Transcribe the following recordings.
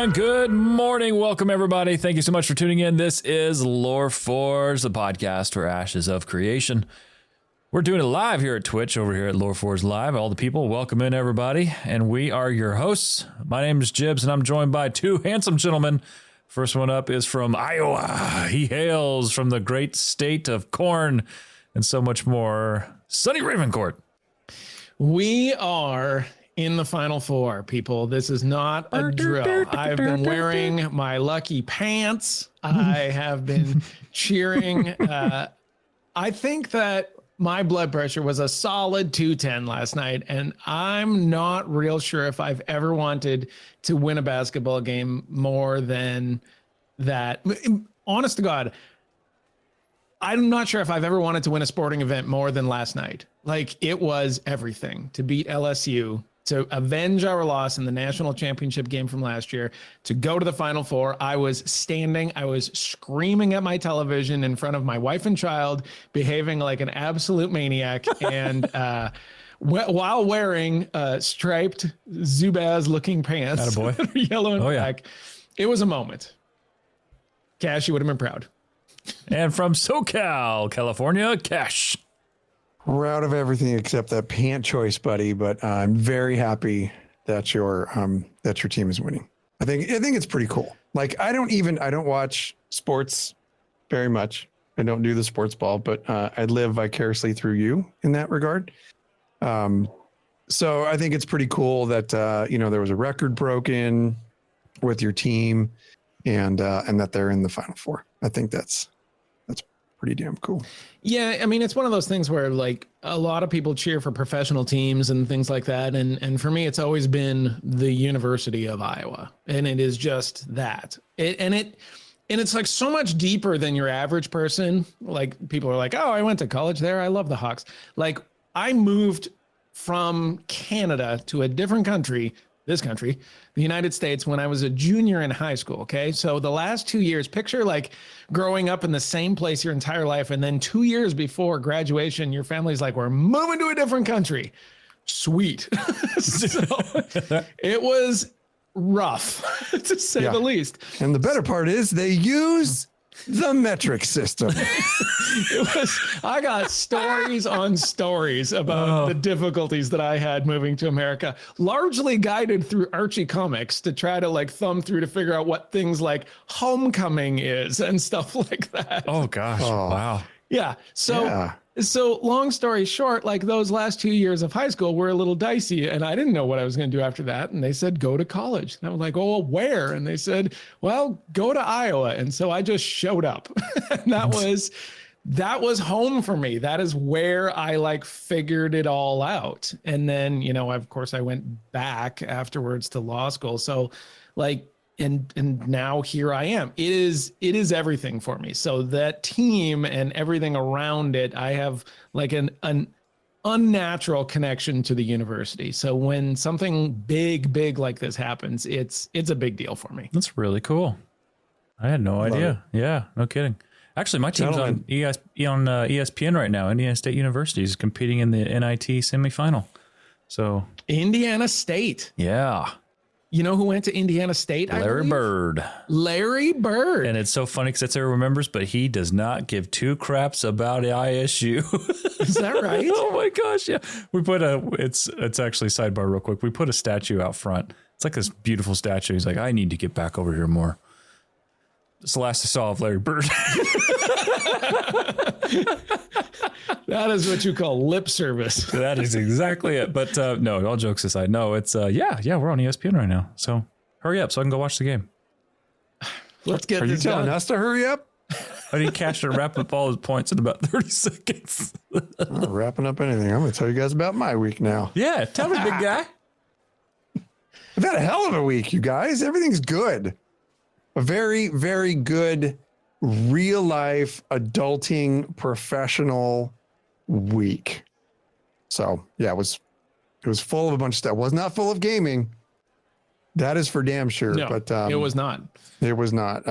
And good morning. Welcome, everybody. Thank you so much for tuning in. This is LoreForged, the podcast for Ashes of Creation. We're doing it live here at Twitch, over here at LoreForged Live. All the people, welcome in, everybody. And we are your hosts. My name is Jibbs, and I'm joined by two handsome gentlemen. First one up is from Iowa. He hails from the great state of corn and so much more. Sonny Ravencourt. We are in the Final Four, people. This is not a drill. I've been wearing my lucky pants. I have been cheering. I think that my blood pressure was a solid 210 last night, and I'm not real sure if I've ever wanted to win a basketball game more than that. Honest to God, I'm not sure if I've ever wanted to win a sporting event more than last night. Like, it was everything to beat LSU, to avenge our loss in the national championship game from last year, to go to the Final Four. I was standing, I was screaming at my television in front of my wife and child, behaving like an absolute maniac, and while wearing striped Zubaz-looking pants, yellow and black. It was a moment. Cash, you would have been proud. And from SoCal, California, Cash. We're out of everything except that pant choice, buddy. But I'm very happy that your team is winning. I think it's pretty cool. Like, I don't watch sports very much. I don't do the sports ball, but I live vicariously through you in that regard. So I think it's pretty cool that there was a record broken with your team, and that they're in the Final Four. I think that's pretty damn cool. Yeah, I mean, it's one of those things where, like, a lot of people cheer for professional teams and things like that, and for me, it's always been the University of Iowa, and it is just that. It's like so much deeper than your average person. Like, people are like, "Oh, I went to college there. I love the Hawks." Like, I moved from Canada to a different country, this country, the United States, when I was a junior in high school. Okay. So the last 2 years, picture like growing up in the same place your entire life. And then 2 years before graduation, your family's like, we're moving to a different country. Sweet. So it was rough, to say the least. And the better part is they use the metric system. I got stories on stories about the difficulties that I had moving to America, largely guided through Archie comics to try to like thumb through to figure out what things like homecoming is and stuff like that. Oh gosh. Oh. Wow. Yeah. So long story short, like, those last 2 years of high school were a little dicey, and I didn't know what I was going to do after that. And they said, go to college. And I was like, oh, where? And they said, well, go to Iowa. And so I just showed up. And that was home for me. That is where I like figured it all out. And then, of course I went back afterwards to law school. So like, and now here I am. It is everything for me. So that team and everything around it, I have like an unnatural connection to the university. So when something big like this happens, it's a big deal for me. That's really cool. I had no idea. Yeah, no kidding. Actually, my team's on ESPN right now. Indiana State University is competing in the NIT semifinal. So Indiana State. Yeah. You know who went to Indiana State? Larry Bird. Larry Bird. And it's so funny because that's everyone remembers, but he does not give two craps about ISU. Is that right? Oh my gosh, yeah. We put it's actually sidebar real quick. We put a statue out front. It's like this beautiful statue. He's like, I need to get back over here more. It's the last I saw of Larry Bird. That is what you call lip service. That is exactly it. But no, all jokes aside, no, it's yeah, we're on ESPN right now. So hurry up so I can go watch the game. Let's get Are you telling us to hurry up? I need Cash to wrap up all his points in about 30 seconds. I'm not wrapping up anything. I'm going to tell you guys about my week now. Yeah, tell me, big guy. I've had a hell of a week, you guys. Everything's good. A very, very good real life adulting professional week. So yeah, it was full of a bunch of stuff. It was not full of gaming. That is for damn sure. No, but it was not. It was not.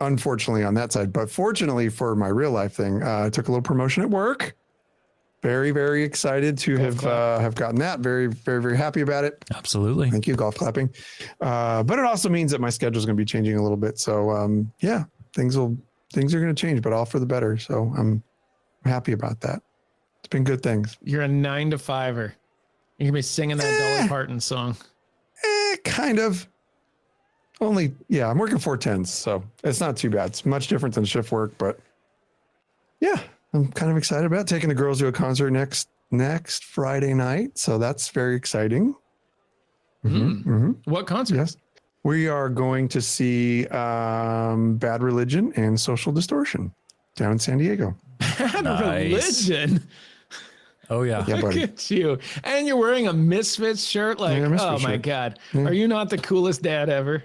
Unfortunately on that side, but fortunately for my real life thing, I took a little promotion at work. very, very excited to have gotten that. Very, very, very happy about it. Absolutely. Thank you, golf clapping. But it also means that my schedule is going to be changing a little bit. So yeah, things are going to change, but all for the better. So I'm happy about that. It's been good things. You're a 9 to 5er. You're gonna be singing that Dolly Parton song. Kind of. Only, yeah, I'm working 4/10s, so it's not too bad. It's much different than shift work, but yeah, I'm kind of excited about taking the girls to a concert next Friday night. So that's very exciting. What concert? Yes. We are going to see Bad Religion and Social Distortion down in San Diego. Bad Nice. Religion. Oh yeah. Yeah, Look buddy. at you. And you're wearing a Misfits shirt. Like, Yeah, Misfits oh my shirt. God. Yeah. Are you not the coolest dad ever?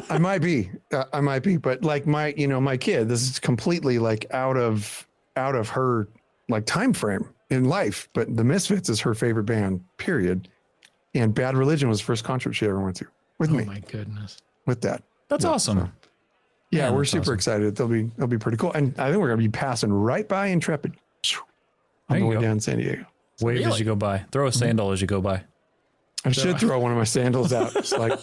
I might be, but like my kid, this is completely like out of her like time frame in life. But the Misfits is her favorite band, period. And Bad Religion was the first concert she ever went to with Oh me. my goodness. With that, That's awesome. so, yeah, Man, we're that's super awesome. excited. They'll be pretty cool. And I think we're gonna be passing right by Intrepid on There the you way go. down to San Diego. Wave as Really? you go by. Throw a sandal as you go by. I should throw one of my sandals out. It's like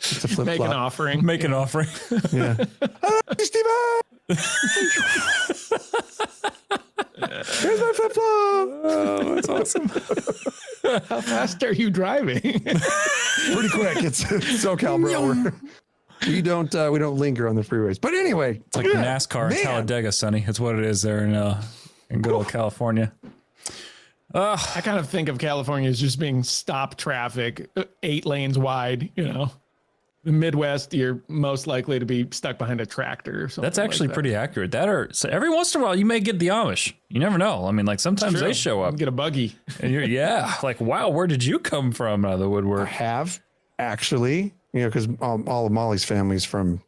it's a flip Make an flop. offering. Make an offering. Yeah. Steven! Here's my flip flop. Oh, that's awesome. How fast are you driving? Pretty quick. It's SoCal, bro. We don't linger on the freeways. But anyway, It's like NASCAR in Talladega, Sonny. It's what it is there in good old California. I kind of think of California as just being stop traffic, 8 lanes wide, you know. The Midwest, you're most likely to be stuck behind a tractor or something. That's actually like that. pretty accurate. So every once in a while, you may get the Amish. You never know. I mean, like sometimes True. they show up, Get a buggy. and you're like, wow, where did you come from out of the I woodwork? have actually, because all of Molly's family's from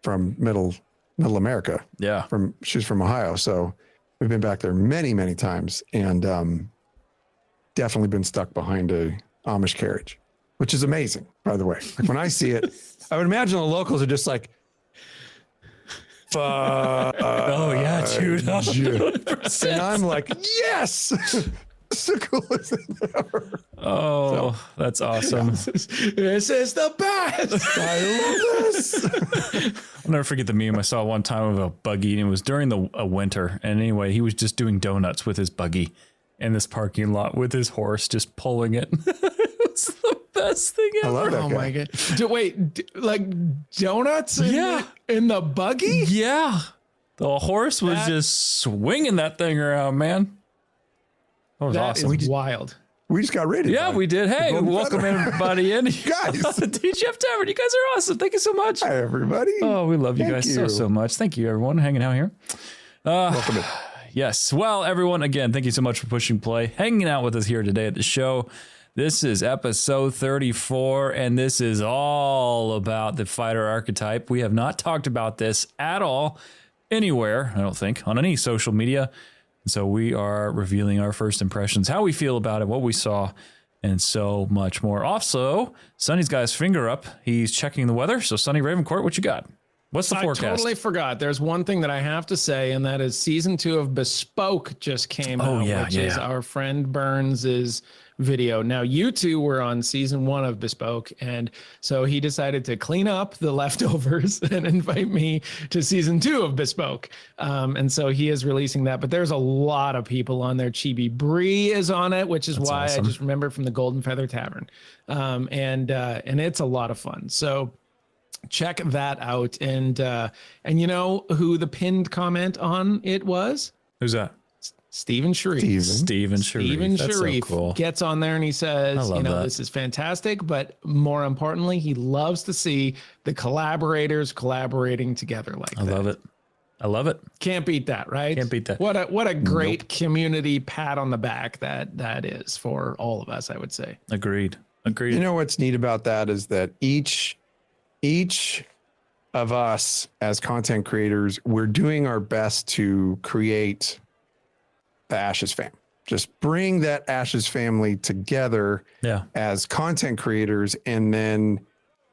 middle America. Yeah, She's from Ohio, so we've been back there many, many times, and definitely been stuck behind a Amish carriage, which is amazing, by the way. Like when I see it, I would imagine the locals are just like, oh yeah, dude. and I'm like, yes, it's the coolest thing ever. Oh, that's awesome. This is the best. I love this. I'll never forget the meme I saw one time of a buggy, and it was during a winter. And anyway, he was just doing donuts with his buggy in this parking lot with his horse, just pulling it. It's the best thing I ever. love that Oh guy. my God. Like donuts Yeah. in the buggy? Yeah, the horse was That- just swinging that thing around, man. That was That awesome. is wild. We just got rated. Yeah, by we did. Hey, Golden welcome Feather. everybody in. Guys. DGF Tavern, you guys are awesome. Thank you so much. Hi, everybody. Oh, we love you Thank guys you. so much. Thank you, everyone, hanging out here. Welcome in. Yes. Well, everyone, again, thank you so much for pushing play, hanging out with us here today at the show. This is episode 34, and this is all about the fighter archetype. We have not talked about this at all anywhere, I don't think, on any social media. So we are revealing our first impressions, how we feel about it, what we saw, and so much more. Also, Sonny's got his finger up. He's checking the weather. So, Sonny Ravencourt, what you got? What's the forecast? I totally forgot. There's one thing that I have to say, and that is season 2 of Bespoke just came out, which is our friend Burns's video. Now, you two were on season 1 of Bespoke, and so he decided to clean up the leftovers and invite me to season 2 of Bespoke. And so he is releasing that, but there's a lot of people on there. Chibi Bree is on it, which is why awesome. I just remembered from the Golden Feather Tavern. And it's a lot of fun. So check that out. And you know who the pinned comment on it was? Who's that? Stephen Sharif. Steven Sharif. Stephen That's Sharif so cool. gets on there and he says, I love you know, that. this is fantastic, but more importantly, he loves to see the collaborators collaborating together like I that. love it. I love it. Can't beat that, right? Can't beat that. What a great community pat on the back that is for all of us, I would say. Agreed. You know what's neat about that is that each of us as content creators, we're doing our best to create the Ashes fam. Just bring that Ashes family together Yeah. as content creators, and then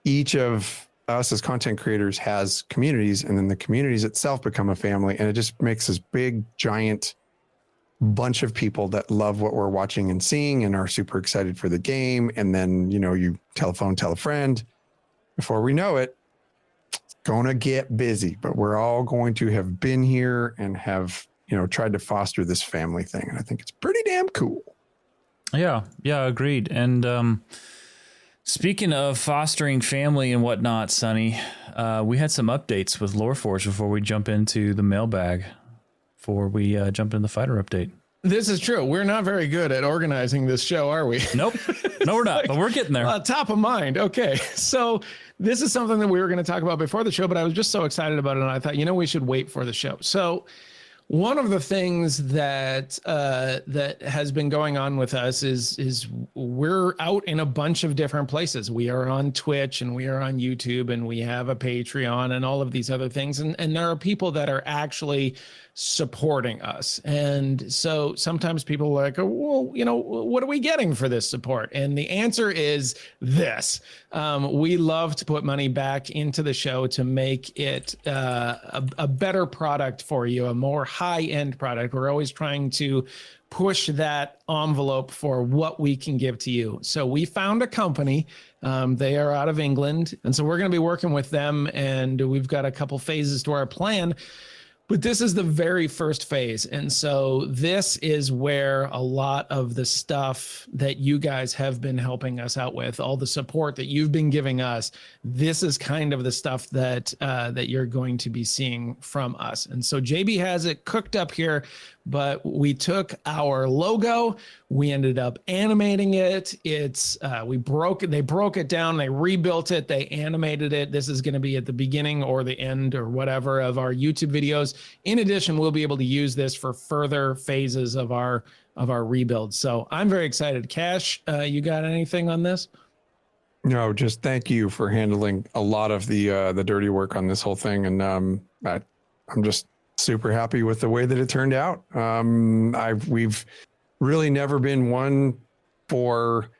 each of us as content creators has communities, and then the communities itself become a family, and it just makes this big giant bunch of people that love what we're watching and seeing and are super excited for the game. And then, you tell a friend. Before we know it, it's going to get busy, but we're all going to have been here and have, tried to foster this family thing. And I think it's pretty damn cool. Yeah, agreed. And speaking of fostering family and whatnot, Sonny, we had some updates with LoreForged before we jump into the mailbag, before we jump into the fighter update. This is true. We're not very good at organizing this show, are we? Nope. No, we're not, but we're getting there. Top of mind. Okay. So this is something that we were going to talk about before the show, but I was just so excited about it. And I thought, we should wait for the show. So one of the things that that has been going on with us is we're out in a bunch of different places. We are on Twitch and we are on YouTube and we have a Patreon and all of these other things. And there are people that are actually supporting us. And so sometimes people are like, oh, well, what are we getting for this support? And the answer is this. We love to put money back into the show to make it a better product for you, a more high-end product. We're always trying to push that envelope for what we can give to you. So we found a company. They are out of England. And so we're going to be working with them. And we've got a couple phases to our plan. But this is the very first phase. And so this is where a lot of the stuff that you guys have been helping us out with, all the support that you've been giving us, this is kind of the stuff that that you're going to be seeing from us. And so JB has it cooked up here, but we took our logo, we ended up animating it. They broke it down, they rebuilt it, they animated it. This is going to be at the beginning or the end or whatever of our YouTube videos. In addition, we'll be able to use this for further phases of our rebuild. So I'm very excited. Cash, you got anything on this? No, just thank you for handling a lot of the dirty work on this whole thing. And I'm just super happy with the way that it turned out. We've really never been one for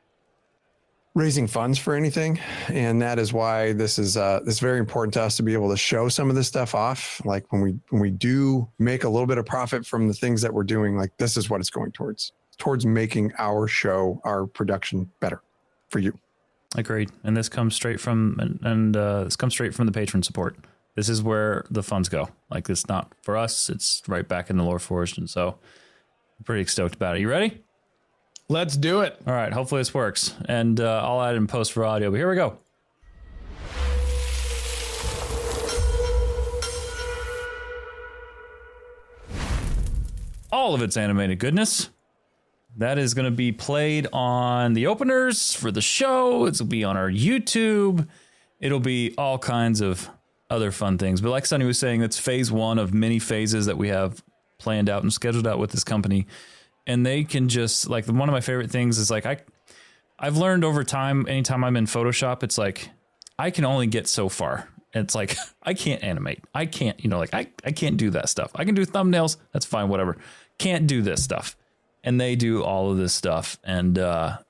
raising funds for anything, and that is why this is very important to us to be able to show some of this stuff off. Like when we do make a little bit of profit from the things that we're doing, like this is what it's going towards making our show, our production better for you. Agreed. And this comes straight from this comes straight from the patron support. This is where the funds go. Like it's not for us, it's right back in the LoreForged. And so I'm pretty stoked about it. You ready? Let's do it. All right. Hopefully this works. And I'll add it in post for audio, but here we go. All of its animated goodness. That is going to be played on the openers for the show. It'll be on our YouTube. It'll be all kinds of other fun things. But like Sonny was saying, it's phase one of many phases that we have planned out and scheduled out with this company. And they can just, like, one of my favorite things is, like, I've learned over time, anytime I'm in Photoshop, it's like, I can only get so far. It's like, I can't animate. I can't, I can't do that stuff. I can do thumbnails. That's fine, whatever. Can't do this stuff. And they do all of this stuff. And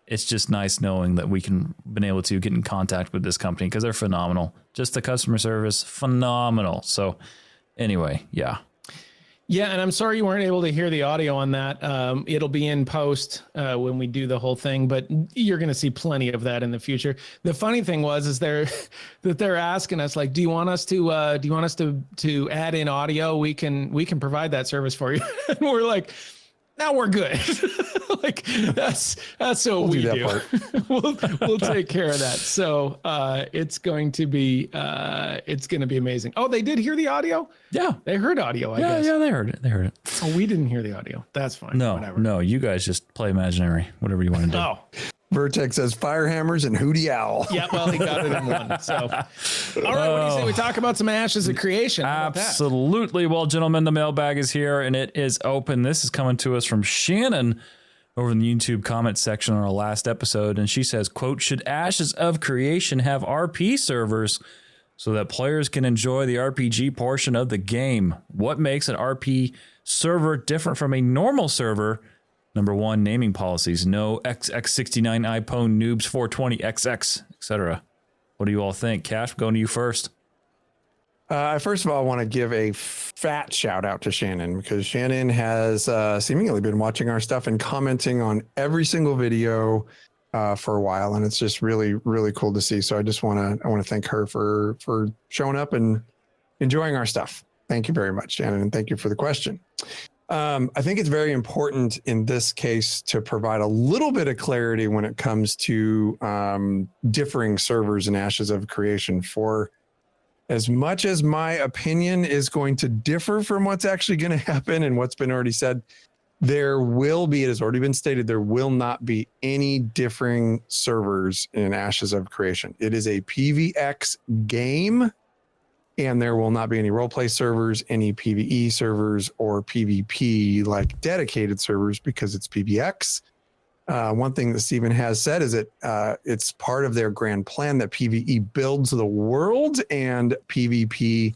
it's just nice knowing that we can been able to get in contact with this company because they're phenomenal. Just the customer service, phenomenal. So anyway, yeah. Yeah, and I'm sorry you weren't able to hear the audio on that. It'll be in post when we do the whole thing, but you're going to see plenty of that in the future. The funny thing is they're asking us, like, do you want us to add in audio? We can provide that service for you. And we're like, now we're good. Like that's what we do. We'll take care of that. So it's going to be amazing. Oh, they did hear the audio? Yeah, they heard audio. I guess. Yeah, they heard it. Oh, we didn't hear the audio. That's fine. No, you guys just play imaginary, whatever you want to do. Oh. Vertex says fire hammers and Hootie Owl. Yeah, well, he got it in one. So, all right, what do you say we talk about some Ashes of Creation? Absolutely. Well, gentlemen, the mailbag is here and it is open. This is coming to us from Shannon over in the YouTube comment section on our last episode. And she says, quote, should Ashes of Creation have RP servers so that players can enjoy the RPG portion of the game? What makes an RP server different from a normal server? Number one, naming policies. No XX69 iPhone noobs 420 XX, etc. What do you all think? Cash, going to you first. First of all, I want to give a fat shout out to Shannon, because Shannon has seemingly been watching our stuff and commenting on every single video for a while, and it's just really, really cool to see. So I want to thank her for showing up and enjoying our stuff. Thank you very much, Shannon, and thank you for the question. I think it's very important in this case to provide a little bit of clarity when it comes to differing servers in Ashes of Creation. For as much as my opinion is going to differ from what's actually going to happen and what's been already said, there will be, it has already been stated, there will not be any differing servers in Ashes of Creation. It is a PvX game, and there will not be any roleplay servers, any PvE servers, or PvP like dedicated servers, because it's PvX. One thing that Steven has said is that it's part of their grand plan that PvE builds the world and PvP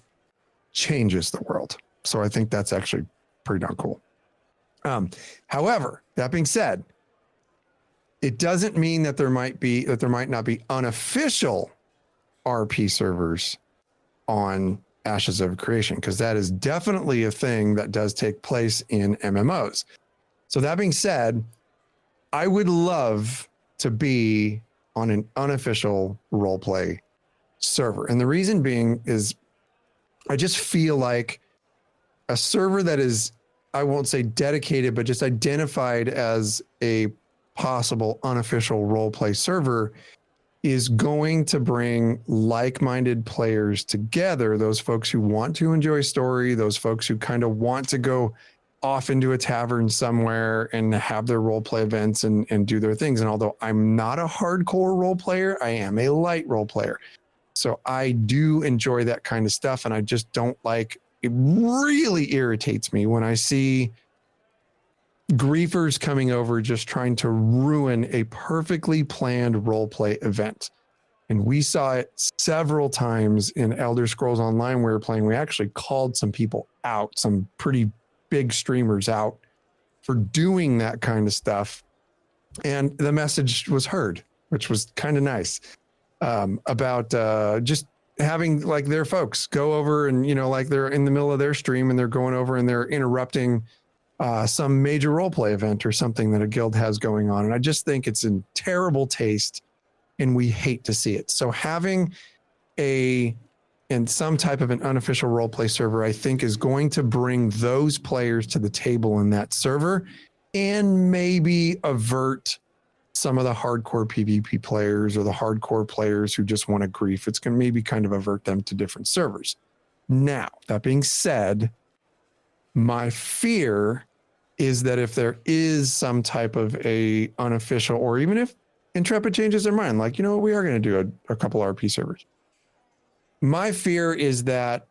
changes the world. So I think that's actually pretty darn cool. However, that being said, it doesn't mean that there might not be unofficial RP servers on Ashes of Creation, because that is definitely a thing that does take place in MMOs. So that being said, I would love to be on an unofficial roleplay server. And the reason being is I just feel like a server that is, I won't say dedicated, but just identified as a possible unofficial roleplay server is going to bring like-minded players together. Those folks who want to enjoy story, those folks who kind of want to go off into a tavern somewhere and have their role play events and do their things. And although I'm not a hardcore role player, I am a light role player. So I do enjoy that kind of stuff. And I just don't like, it really irritates me when I see griefers coming over just trying to ruin a perfectly planned role play event. And we saw it several times in Elder Scrolls Online we were playing. We actually called some people out, some pretty big streamers out, for doing that kind of stuff. And the message was heard, which was kind of nice, about just having like their folks go over and, you know, like they're in the middle of their stream and they're going over and they're interrupting some major roleplay event or something that a guild has going on. And I just think it's in terrible taste and we hate to see it. So having in some type of an unofficial roleplay server, I think is going to bring those players to the table in that server and maybe avert some of the hardcore PvP players or the hardcore players who just want to grief. It's going to maybe kind of avert them to different servers. Now, that being said, my fear is that if there is some type of a unofficial, or even if Intrepid changes their mind, like, you know, we are going to do a couple RP servers. My fear is that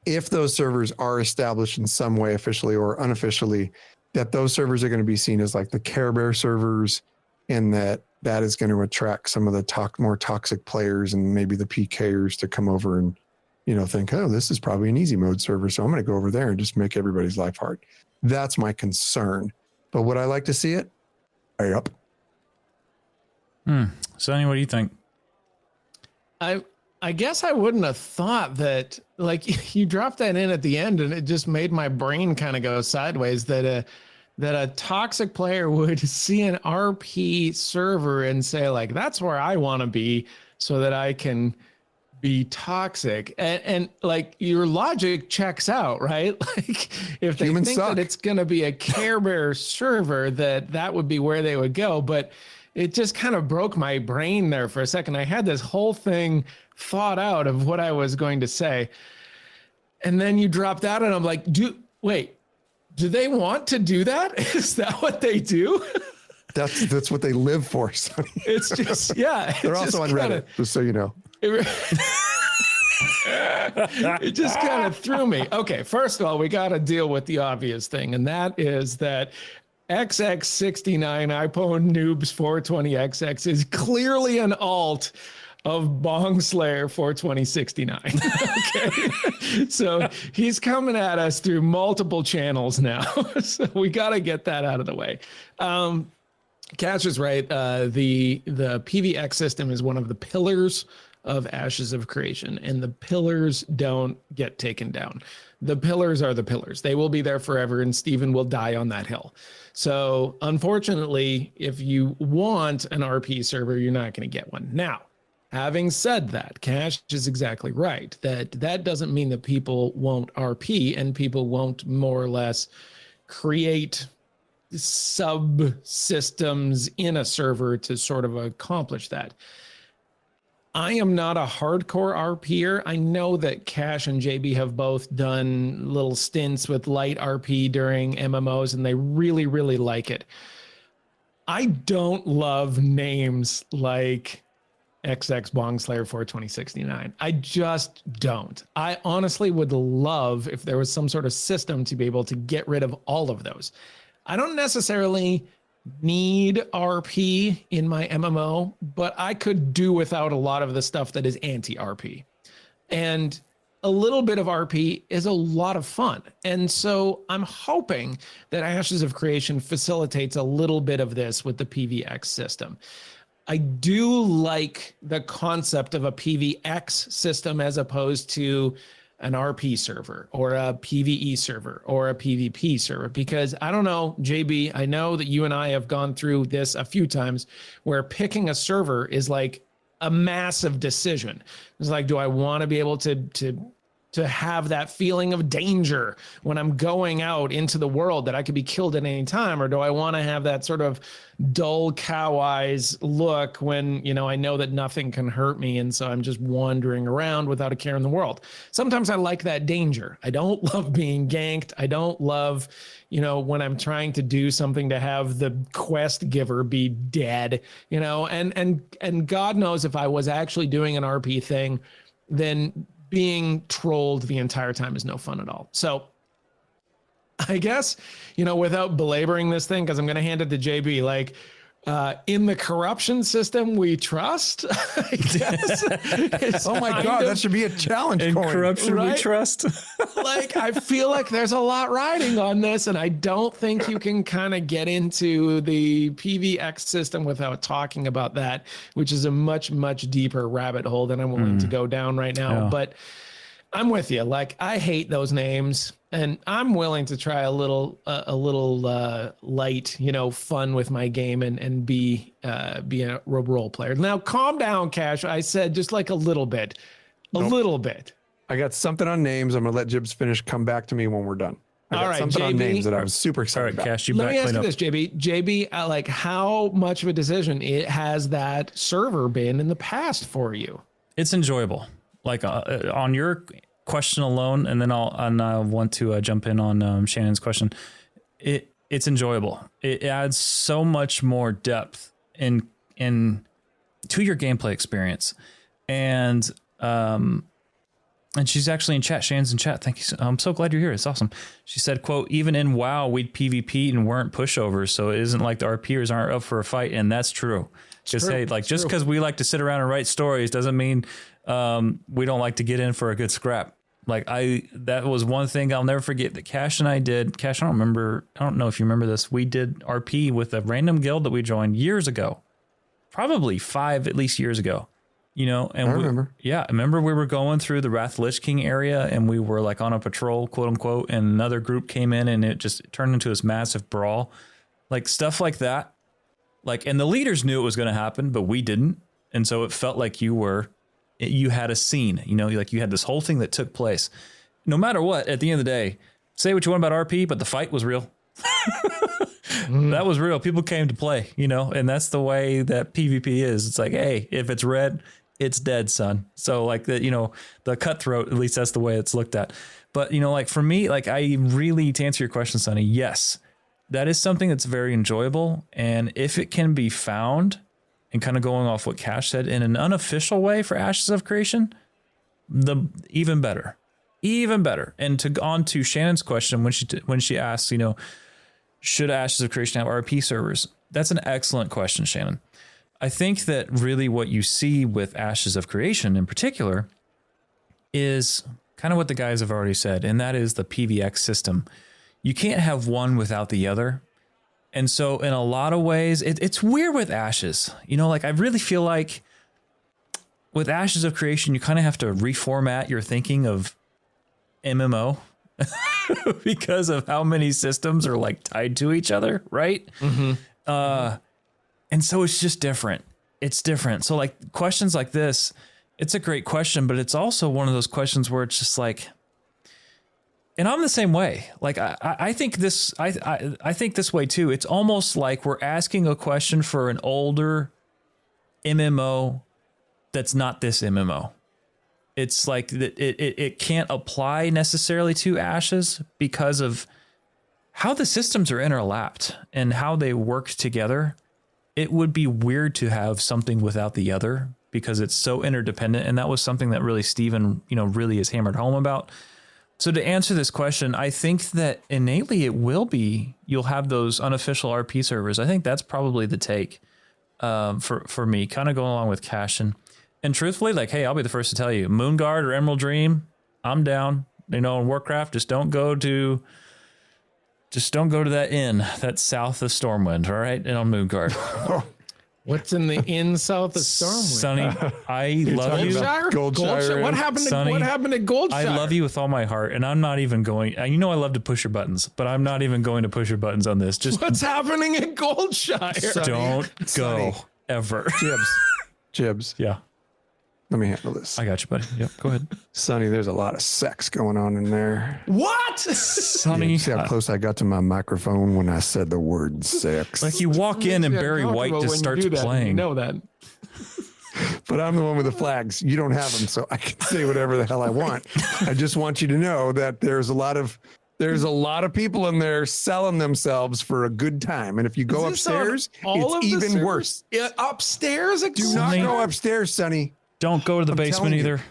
if those servers are established in some way, officially or unofficially, that those servers are going to be seen as like the Care Bear servers, and that is going to attract some of the more toxic players and maybe the PKers to come over and, you know, think, oh, this is probably an easy mode server, so I'm going to go over there and just make everybody's life hard. That's my concern. But would I like to see it? Yep. Sonny, what do you think? I guess I wouldn't have thought that, like, you dropped that in at the end and it just made my brain kind of go sideways, that a toxic player would see an RP server and say, like, that's where I want to be so that I can be toxic. And like, your logic checks out, right? Like, if they think that it's going to be a Care Bear server, that would be where they would go. But it just kind of broke my brain there for a second. I had this whole thing thought out of what I was going to say. And then you dropped out and I'm like, do they want to do that? Is that what they do? That's what they live for. Sonny. It's just, yeah. They're also on Reddit, just so you know. It just kind of threw me. Okay, first of all, we got to deal with the obvious thing. And that is that XX69 iPhone Noobs 420XX is clearly an alt of Bong Slayer 42069. Okay. So he's coming at us through multiple channels now. So we got to get that out of the way. Cash is right. The PvX system is one of the pillars of Ashes of Creation, and the pillars don't get taken down. The pillars are the pillars. They will be there forever, and Steven will die on that hill. So unfortunately, if you want an RP server, you're not going to get one. Now, having said that, Cash is exactly right. That doesn't mean that people won't RP and people won't more or less create subsystems in a server to sort of accomplish that. I am not a hardcore RPer. I know that Cash and JB have both done little stints with light RP during MMOs, and they really, really like it. I don't love names like XX Bong Slayer 42069. I just don't. I honestly would love if there was some sort of system to be able to get rid of all of those. I don't necessarily need RP in my MMO, but I could do without a lot of the stuff that is anti-RP. And a little bit of RP is a lot of fun. And so I'm hoping that Ashes of Creation facilitates a little bit of this with the PVX system. I do like the concept of a PVX system as opposed to an RP server or a PvE server or a PvP server, because I don't know, JB, I know that you and I have gone through this a few times where picking a server is like a massive decision. It's like, do I want to be able to have that feeling of danger when I'm going out into the world that I could be killed at any time? Or do I want to have that sort of dull cow eyes look when, you know, I know that nothing can hurt me, and so I'm just wandering around without a care in the world? Sometimes I like that danger. I don't love being ganked. I don't love, you know, when I'm trying to do something to have the quest giver be dead, you know, and God knows if I was actually doing an RP thing, then being trolled the entire time is no fun at all. So I guess, you know, without belaboring this thing, because I'm going to hand it to JB, like, in the corruption system we trust, I guess. Oh my God, that should be a challenge In coin. corruption we Right? trust. Like, I feel like there's a lot riding on this, and I don't think you can kind of get into the PVX system without talking about that, which is a much, much deeper rabbit hole than I'm willing to go down right now. Yeah. But I'm with you. Like, I hate those names, and I'm willing to try a little light, you know, fun with my game and be a role player. Now, calm down, Cash. I said just like a little bit, little bit. I got something on names. I'm going to let Jibs finish. Come back to me when we're done. I got All right, something on JB. names that I was super All excited right, about. Cash, you Let back me ask clean you up. this, JB. JB, like, how much of a decision has that server been in the past for you? It's enjoyable. Like on your question alone, and then I want to jump in on Shannon's question. It's enjoyable. It adds so much more depth in to your gameplay experience, and she's actually in chat. Shannon's in chat. Thank you. I'm so glad you're here. It's awesome. She said, "Quote: Even in WoW, we'd PvP and weren't pushovers, so it isn't like the RPers aren't up for a fight." And that's true. Because hey, like, just because we like to sit around and write stories doesn't mean we don't like to get in for a good scrap. Like, that was one thing I'll never forget that Cash and I did. Cash, I don't know if you remember this. We did RP with a random guild that we joined years ago, probably 5 at least years ago, you know, and I remember. I remember we were going through the Wrath Lich King area, and we were like on a patrol, quote unquote, and another group came in, and it just turned into this massive brawl, like stuff like that. Like, and the leaders knew it was going to happen, but we didn't. And so it felt like you had a scene, you know, like you had this whole thing that took place. No matter what, at the end of the day, say what you want about RP, but the fight was real. That was real. People came to play, you know, and that's the way that PvP is. It's like, hey, if it's red, it's dead, son. So like the, you know, the cutthroat, at least that's the way it's looked at. But, you know, like for me, like I really, to answer your question, Sonny, yes, that is something that's very enjoyable. And if it can be found, and kind of going off what Cash said, in an unofficial way for Ashes of Creation, even better. And on to Shannon's question when she asked, you know, should Ashes of Creation have RP servers? That's an excellent question, Shannon. I think that really what you see with Ashes of Creation in particular is kind of what the guys have already said, and that is the PVX system. You can't have one without the other. And so in a lot of ways, it's weird with Ashes. You know, like I really feel like with Ashes of Creation, you kind of have to reformat your thinking of MMO because of how many systems are like tied to each other, right? And so it's just different. It's different. So like questions like this, it's a great question, but it's also one of those questions where it's just like, and I'm the same way. Like I think this, I think this way too. It's almost like we're asking a question for an older MMO that's not this MMO. It's like it can't apply necessarily to Ashes because of how the systems are interlapped and how they work together. It would be weird to have something without the other because it's so interdependent. And that was something that really Steven, really is hammered home about. So to answer this question, I think that innately it will be, you'll have those unofficial RP servers. I think that's probably the take for me, kind of going along with Cash. And truthfully, like, hey, I'll be the first to tell you, Moonguard or Emerald Dream, I'm down. In Warcraft, just don't go to that inn that's south of Stormwind, all right? And on Moonguard. What's in the inn south of Stormwind? Sonny, I love you. Goldshire? What happened to Goldshire? I love you with all my heart, and I'm not even going. I love to push your buttons, but I'm not even going to push your buttons on this. Just what's happening in Goldshire? Don't go ever. Jibs. Yeah. Let me handle this. I got you, buddy. Yep, go ahead. Sonny, there's a lot of sex going on in there. What? Sonny. Yeah, see how close I got to my microphone when I said the word sex. Like you walk in and Barry White just starts playing. You know that. But I'm the one with the flags. You don't have them, so I can say whatever the hell I want. I just want you to know that there's a lot of people in there selling themselves for a good time. And if you go upstairs, it's even worse. Upstairs? Do not go upstairs, Sonny. Don't go to the basement either.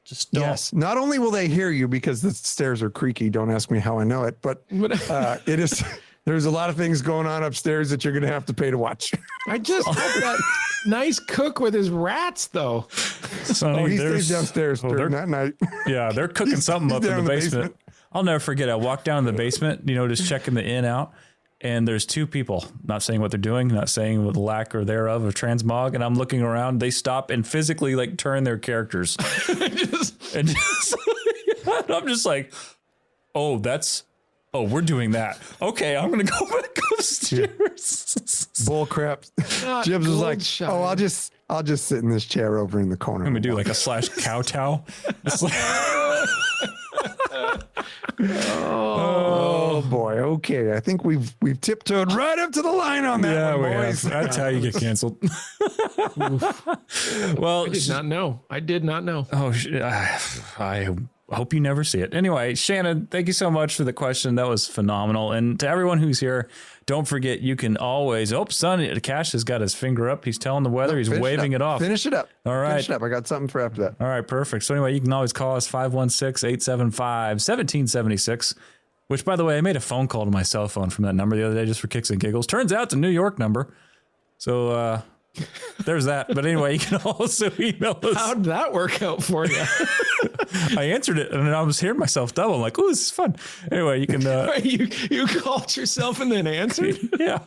Just don't. Yes. Not only will they hear you because the stairs are creaky. Don't ask me how I know it, but it is. There's a lot of things going on upstairs that you're going to have to pay to watch. I just hope that nice cook with his rats, though. Sonny, he stays downstairs during that night. Yeah, they're cooking something up in the basement. I'll never forget. I walked down the basement, just checking the inn out. And there's two people, not saying what they're doing, not saying with lack or thereof of transmog. And I'm looking around. They stop and physically like turn their characters. and I'm just like, we're doing that. Okay, I'm gonna go back upstairs. Bull crap. Jibs was like, I'll just sit in this chair over in the corner. I'm gonna do like a / kowtow. Oh boy. Okay. I think we've tiptoed right up to the line on that. Yeah, one, boys. That's how you get canceled. Well, I did not know. Oh, I hope you never see it. Anyway, Shannon, thank you so much for the question. That was phenomenal. And to everyone who's here, don't forget, you can always, Cash has got his finger up. He's telling the weather. He's waving it off. Finish it up. All right. Finish it up. I got something for after that. All right, perfect. So anyway, you can always call us 516-875-1776, which, by the way, I made a phone call to my cell phone from that number the other day just for kicks and giggles. Turns out it's a New York number. So there's that. But anyway, you can also email us. How did that work out for you? I answered it and I was hearing myself double. I'm like, ooh, this is fun. Anyway, you can... you called yourself and then answered? Yeah.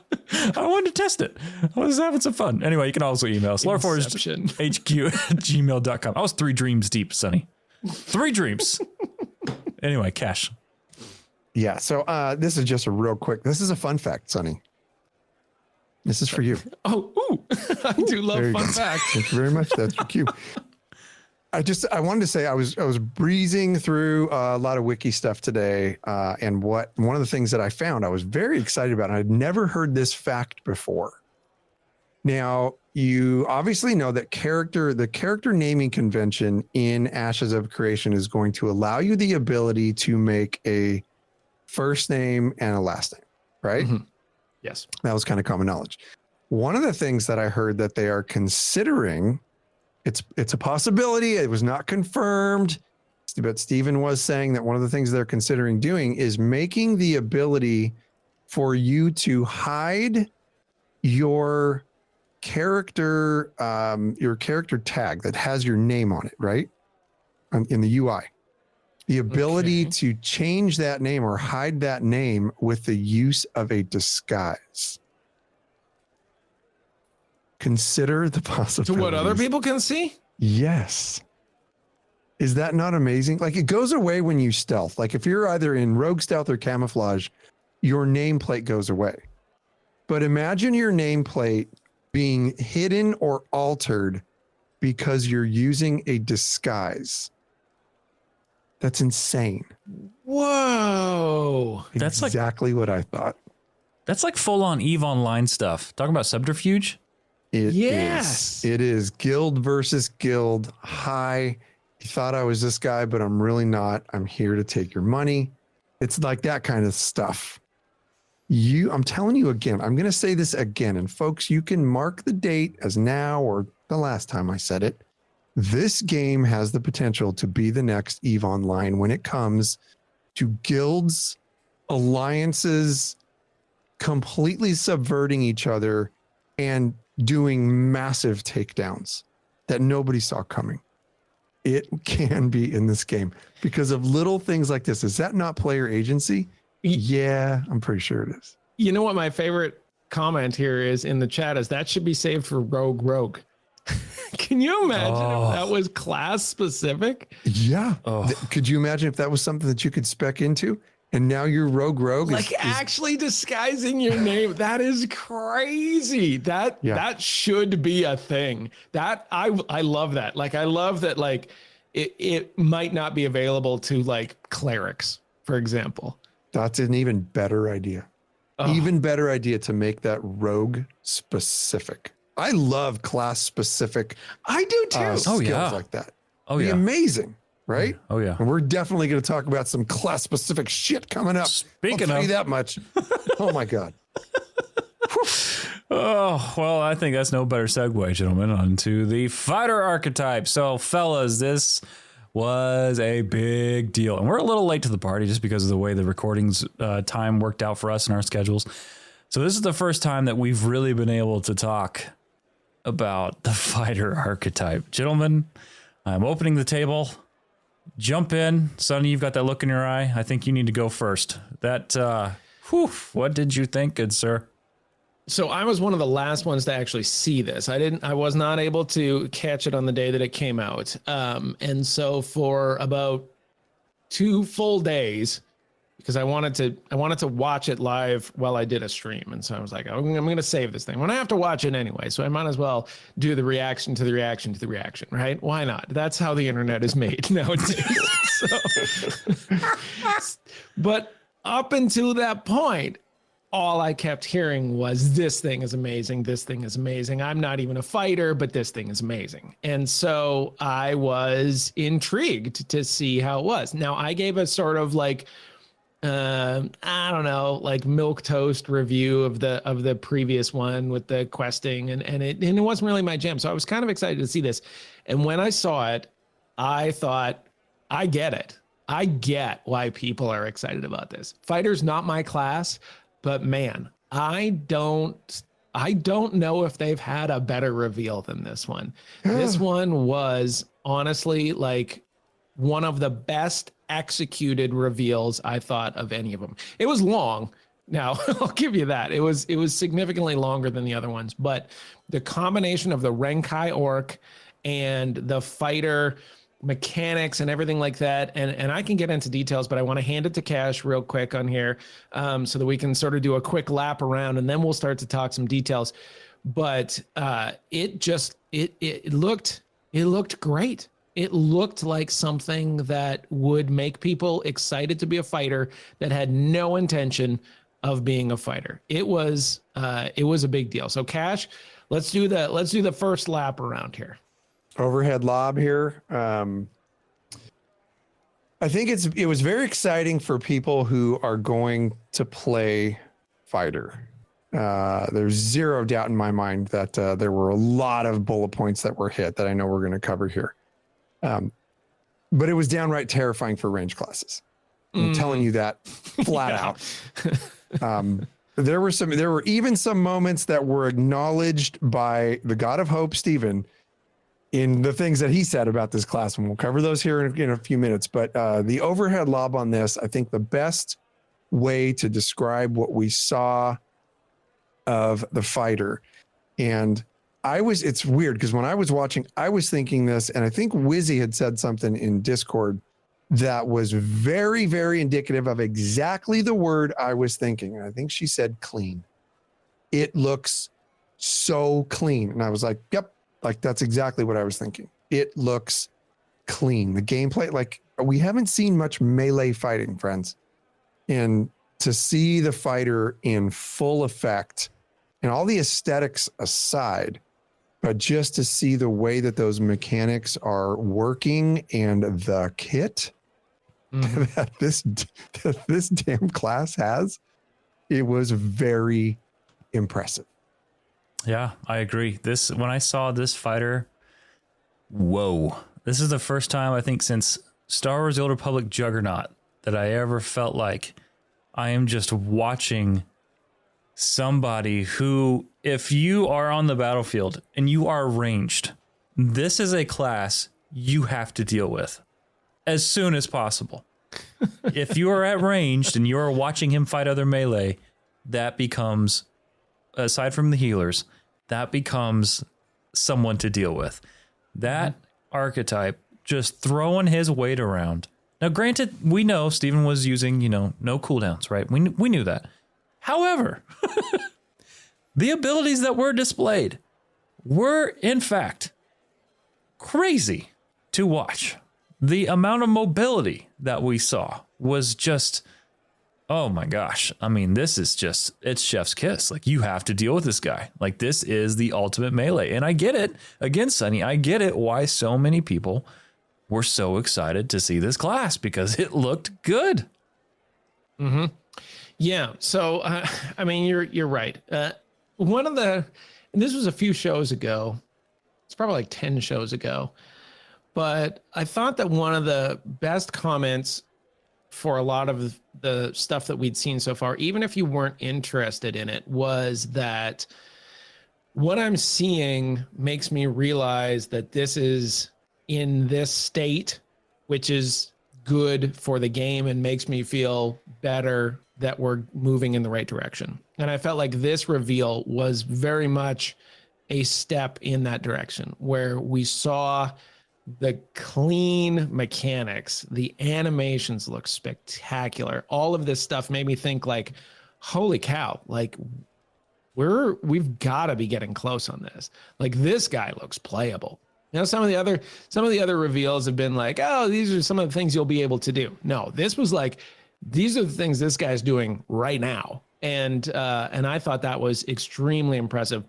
I wanted to test it. I was having some fun. Anyway, you can also email us. LoreForgedHQ@gmail.com. I was 3 dreams deep, Sonny. 3 dreams. Anyway, Cash. Yeah. So this is just a real quick. This is a fun fact, Sonny. This is for you. Oh, ooh. I do love fun facts. Thank you very much. That's your cue. I wanted to say I was breezing through a lot of wiki stuff today, and one of the things that I found I was very excited about, and I'd never heard this fact before. Now, you obviously know that the character naming convention in Ashes of Creation is going to allow you the ability to make a first name and a last name, right? Mm-hmm. Yes. That was kind of common knowledge. One of the things that I heard that they are considering, it's a possibility. It was not confirmed, but Steven was saying that one of the things they're considering doing is making the ability for you to hide your character tag that has your name on it, right? In the UI. The ability to change that name or hide that name with the use of a disguise. Consider the possibility. To what other people can see? Yes. Is that not amazing? Like, it goes away when you stealth. Like, if you're either in rogue stealth or camouflage, your nameplate goes away. But imagine your nameplate being hidden or altered because you're using a disguise. That's insane. Whoa. That's exactly what I thought. That's like full on EVE Online stuff. Talking about subterfuge. Yes. It is guild versus guild. Hi. You thought I was this guy, but I'm really not. I'm here to take your money. It's like that kind of stuff. I'm telling you again, I'm going to say this again. And folks, you can mark the date as now or the last time I said it. This game has the potential to be the next EVE Online when it comes to guilds, alliances, completely subverting each other and doing massive takedowns that nobody saw coming. It can be in this game because of little things like this. Is that not player agency? Yeah, I'm pretty sure it is. You know what my favorite comment here is in the chat is that should be saved for Rogue. Can you imagine if that was class specific? Yeah. Could you imagine if that was something that you could spec into? And now your rogue like actually disguising your name. That is crazy. That should be a thing. That I love that. Like, I love that. Like, it might not be available to like clerics, for example. That's an even better idea. Even better idea to make that rogue specific. I love class specific. I do too. Skills like that. Be amazing. Right? Oh, yeah. And we're definitely going to talk about some class specific shit coming up. Speaking I'll tell of you that much. Oh my God. Oh, well, I think that's no better segue, gentlemen, onto the fighter archetype. So, fellas, this was a big deal. And we're a little late to the party just because of the way the recordings time worked out for us and our schedules. So this is the first time that we've really been able to talk about the fighter archetype. Gentlemen, I'm opening the table. Jump in. Sonny, you've got that look in your eye. I think you need to go first. What did you think, good sir? So I was one of the last ones to actually see this. I was not able to catch it on the day that it came out. And so for about 2 full days, because I wanted to watch it live while I did a stream. And so I was like, I'm going to save this thing. When I have to watch it anyway, so I might as well do the reaction to the reaction to the reaction, right? Why not? That's how the internet is made nowadays. But up until that point, all I kept hearing was, this thing is amazing. This thing is amazing. I'm not even a fighter, but this thing is amazing. And so I was intrigued to see how it was. Now I gave a sort of like, I don't know, like milquetoast review of the previous one with the questing, and it wasn't really my jam. So I was kind of excited to see this. And when I saw it, I thought, I get it. I get why people are excited about this. Fighter's not my class, but man, I don't know if they've had a better reveal than this one. This one was honestly like one of the best executed reveals I thought of any of them. It was long. Now, I'll give you that. It was significantly longer than the other ones, but the combination of the Renkai orc and the fighter mechanics and everything like that, and I can get into details, but I want to hand it to Cash real quick on here, so that we can sort of do a quick lap around, and then we'll start to talk some details. But it looked great. It looked like something that would make people excited to be a fighter that had no intention of being a fighter. It was a big deal. So Cash, let's do the first lap around here. Overhead lob here. I think it was very exciting for people who are going to play fighter. There's zero doubt in my mind that there were a lot of bullet points that were hit that I know we're going to cover here. But it was downright terrifying for range classes. I'm telling you that flat out. There were even some moments that were acknowledged by the God of Hope, Stephen, in the things that he said about this class, and we'll cover those here in a few minutes. But the overhead lob on this, I think the best way to describe what we saw of the fighter, and it's weird because when I was watching, I was thinking this, and I think Wizzy had said something in Discord that was very, very indicative of exactly the word I was thinking. And I think she said clean. It looks so clean. And I was like, yep, like that's exactly what I was thinking. It looks clean. The gameplay, like we haven't seen much melee fighting, friends. And to see the fighter in full effect and all the aesthetics aside, but just to see the way that those mechanics are working and the kit that this damn class has, it was very impressive. Yeah, I agree. When I saw this fighter, whoa. This is the first time I think since Star Wars: The Old Republic Juggernaut that I ever felt like I am just watching somebody who, if you are on the battlefield and you are ranged, this is a class you have to deal with as soon as possible. If you are at ranged and you are watching him fight other melee, that becomes, aside from the healers, that becomes someone to deal with. That archetype just throwing his weight around. Now, granted, we know Steven was using, no cooldowns, right? We knew that. However, the abilities that were displayed were, in fact, crazy to watch. The amount of mobility that we saw was just, oh my gosh. I mean, this is just, it's chef's kiss. Like, you have to deal with this guy. Like, this is the ultimate melee. And I get it. Again, Sonny, I get it why so many people were so excited to see this class because it looked good. Mm-hmm. Yeah. So, I mean, you're right. One of the, and this was a few shows ago. It's probably like 10 shows ago. But I thought that one of the best comments for a lot of the stuff that we'd seen so far, even if you weren't interested in it, was that what I'm seeing makes me realize that this is in this state, which is good for the game and makes me feel better that we're moving in the right direction. And I felt like this reveal was very much a step in that direction where we saw the clean mechanics, the animations look spectacular. All of this stuff made me think like, holy cow, like we've got to be getting close on this. Like, this guy looks playable. Some of the other reveals have been like, oh, these are some of the things you'll be able to do. No, this was like, these are the things this guy's doing right now. And I thought that was extremely impressive.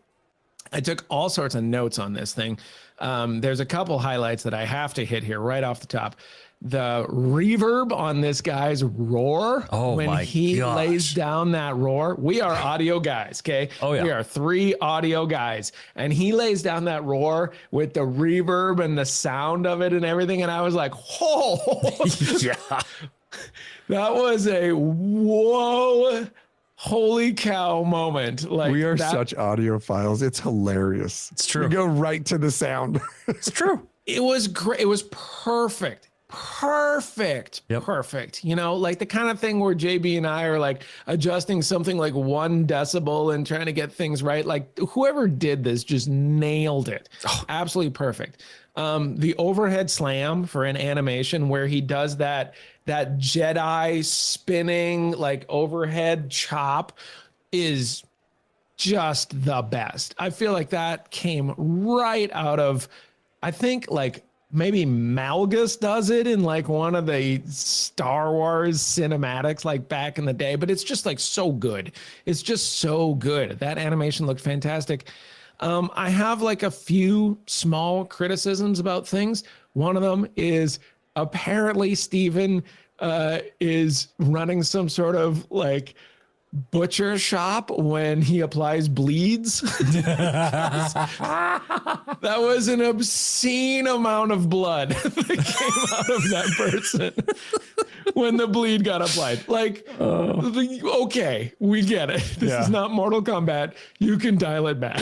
I took all sorts of notes on this thing. There's a couple highlights that I have to hit here right off the top. The reverb on this guy's roar when he lays down that roar. We are audio guys, okay? Oh, yeah. We are 3 audio guys. And he lays down that roar with the reverb and the sound of it and everything. And I was like, oh, yeah. That was a whoa. Holy cow moment. Like, we are such audiophiles. It's hilarious. It's true. We go right to the sound. It's true. It was great. It was perfect. Yep. Perfect. Like the kind of thing where JB and I are like adjusting something like 1 decibel and trying to get things right. Like, whoever did this just nailed it. Oh. Absolutely perfect. The overhead slam for an animation where he does that Jedi spinning like overhead chop is just the best. I feel like that came right out of, I think like maybe Malgus does it in like one of the Star Wars cinematics like back in the day, but it's just like so good. It's just so good. That animation looked fantastic. I have like a few small criticisms about things. One of them is apparently Steven is running some sort of like butcher shop when he applies bleeds. That was an obscene amount of blood that came out of that person when the bleed got applied. Like, okay, we get it. This is not Mortal Kombat. You can dial it back.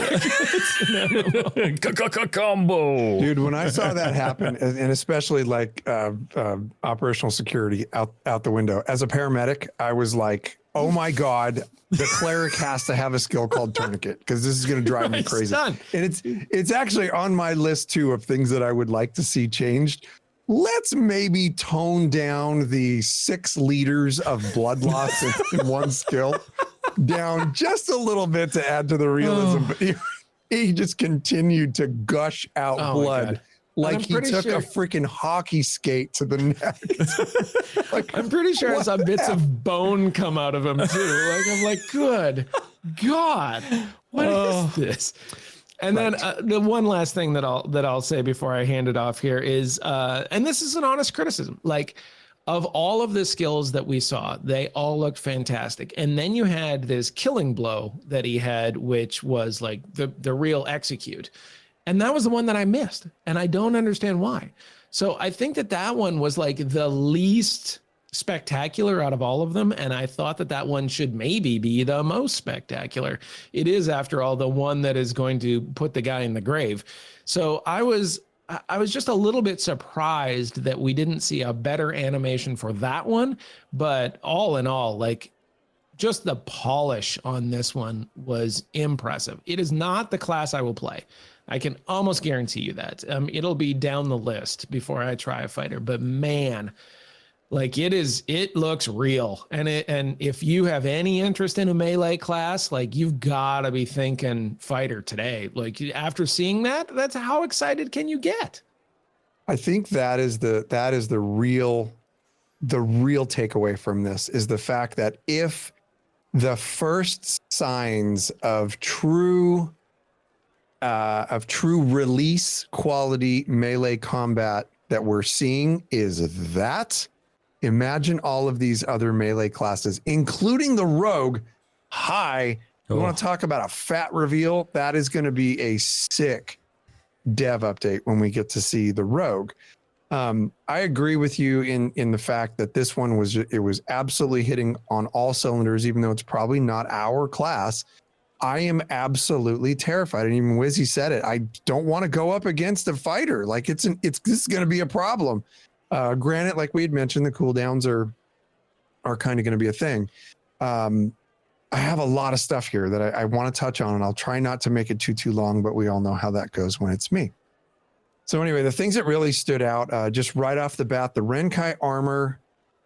Combo. Dude, when I saw that happen, and especially like operational security out the window, as a paramedic, I was like, oh my God, the cleric has to have a skill called tourniquet because this is going to drive me crazy. Done. And it's actually on my list too of things that I would like to see changed. Let's maybe tone down the 6 liters of blood loss in one skill down just a little bit to add to the realism. But he just continued to gush out blood. Like he took a freaking hockey skate to the neck. Like, I'm pretty sure I saw bits of bone come out of him too. Like I'm like, good God, what is this? And then the one last thing that I'll say before I hand it off here is, and this is an honest criticism, like of all of the skills that we saw, they all looked fantastic. And then you had this killing blow that he had, which was like the real execute. And that was the one that I missed. And I don't understand why. So I think that one was like the least spectacular out of all of them. And I thought that one should maybe be the most spectacular. It is, after all, the one that is going to put the guy in the grave. So I was just a little bit surprised that we didn't see a better animation for that one. But all in all, like, just the polish on this one was impressive. It is not the class I will play. I can almost guarantee you that. It'll be down the list before I try a fighter, but man, like it looks real. And if you have any interest in a melee class, like you've got to be thinking fighter today. Like after seeing that's how excited can you get? I think that is the real takeaway from this is the fact that if the first signs of true release quality melee combat that we're seeing is that, imagine all of these other melee classes, including the rogue. You want to talk about a fat reveal? That is going to be a sick dev update when we get to see the rogue. I agree with you in the fact that this one was absolutely hitting on all cylinders, even though it's probably not our class. I am absolutely terrified. And even Wizzy said it. I don't want to go up against a fighter. Like this is going to be a problem. Granted, like we had mentioned, the cooldowns are kind of going to be a thing. I have a lot of stuff here that I want to touch on, and I'll try not to make it too long, but we all know how that goes when it's me. So anyway, the things that really stood out, just right off the bat, the Renkai armor.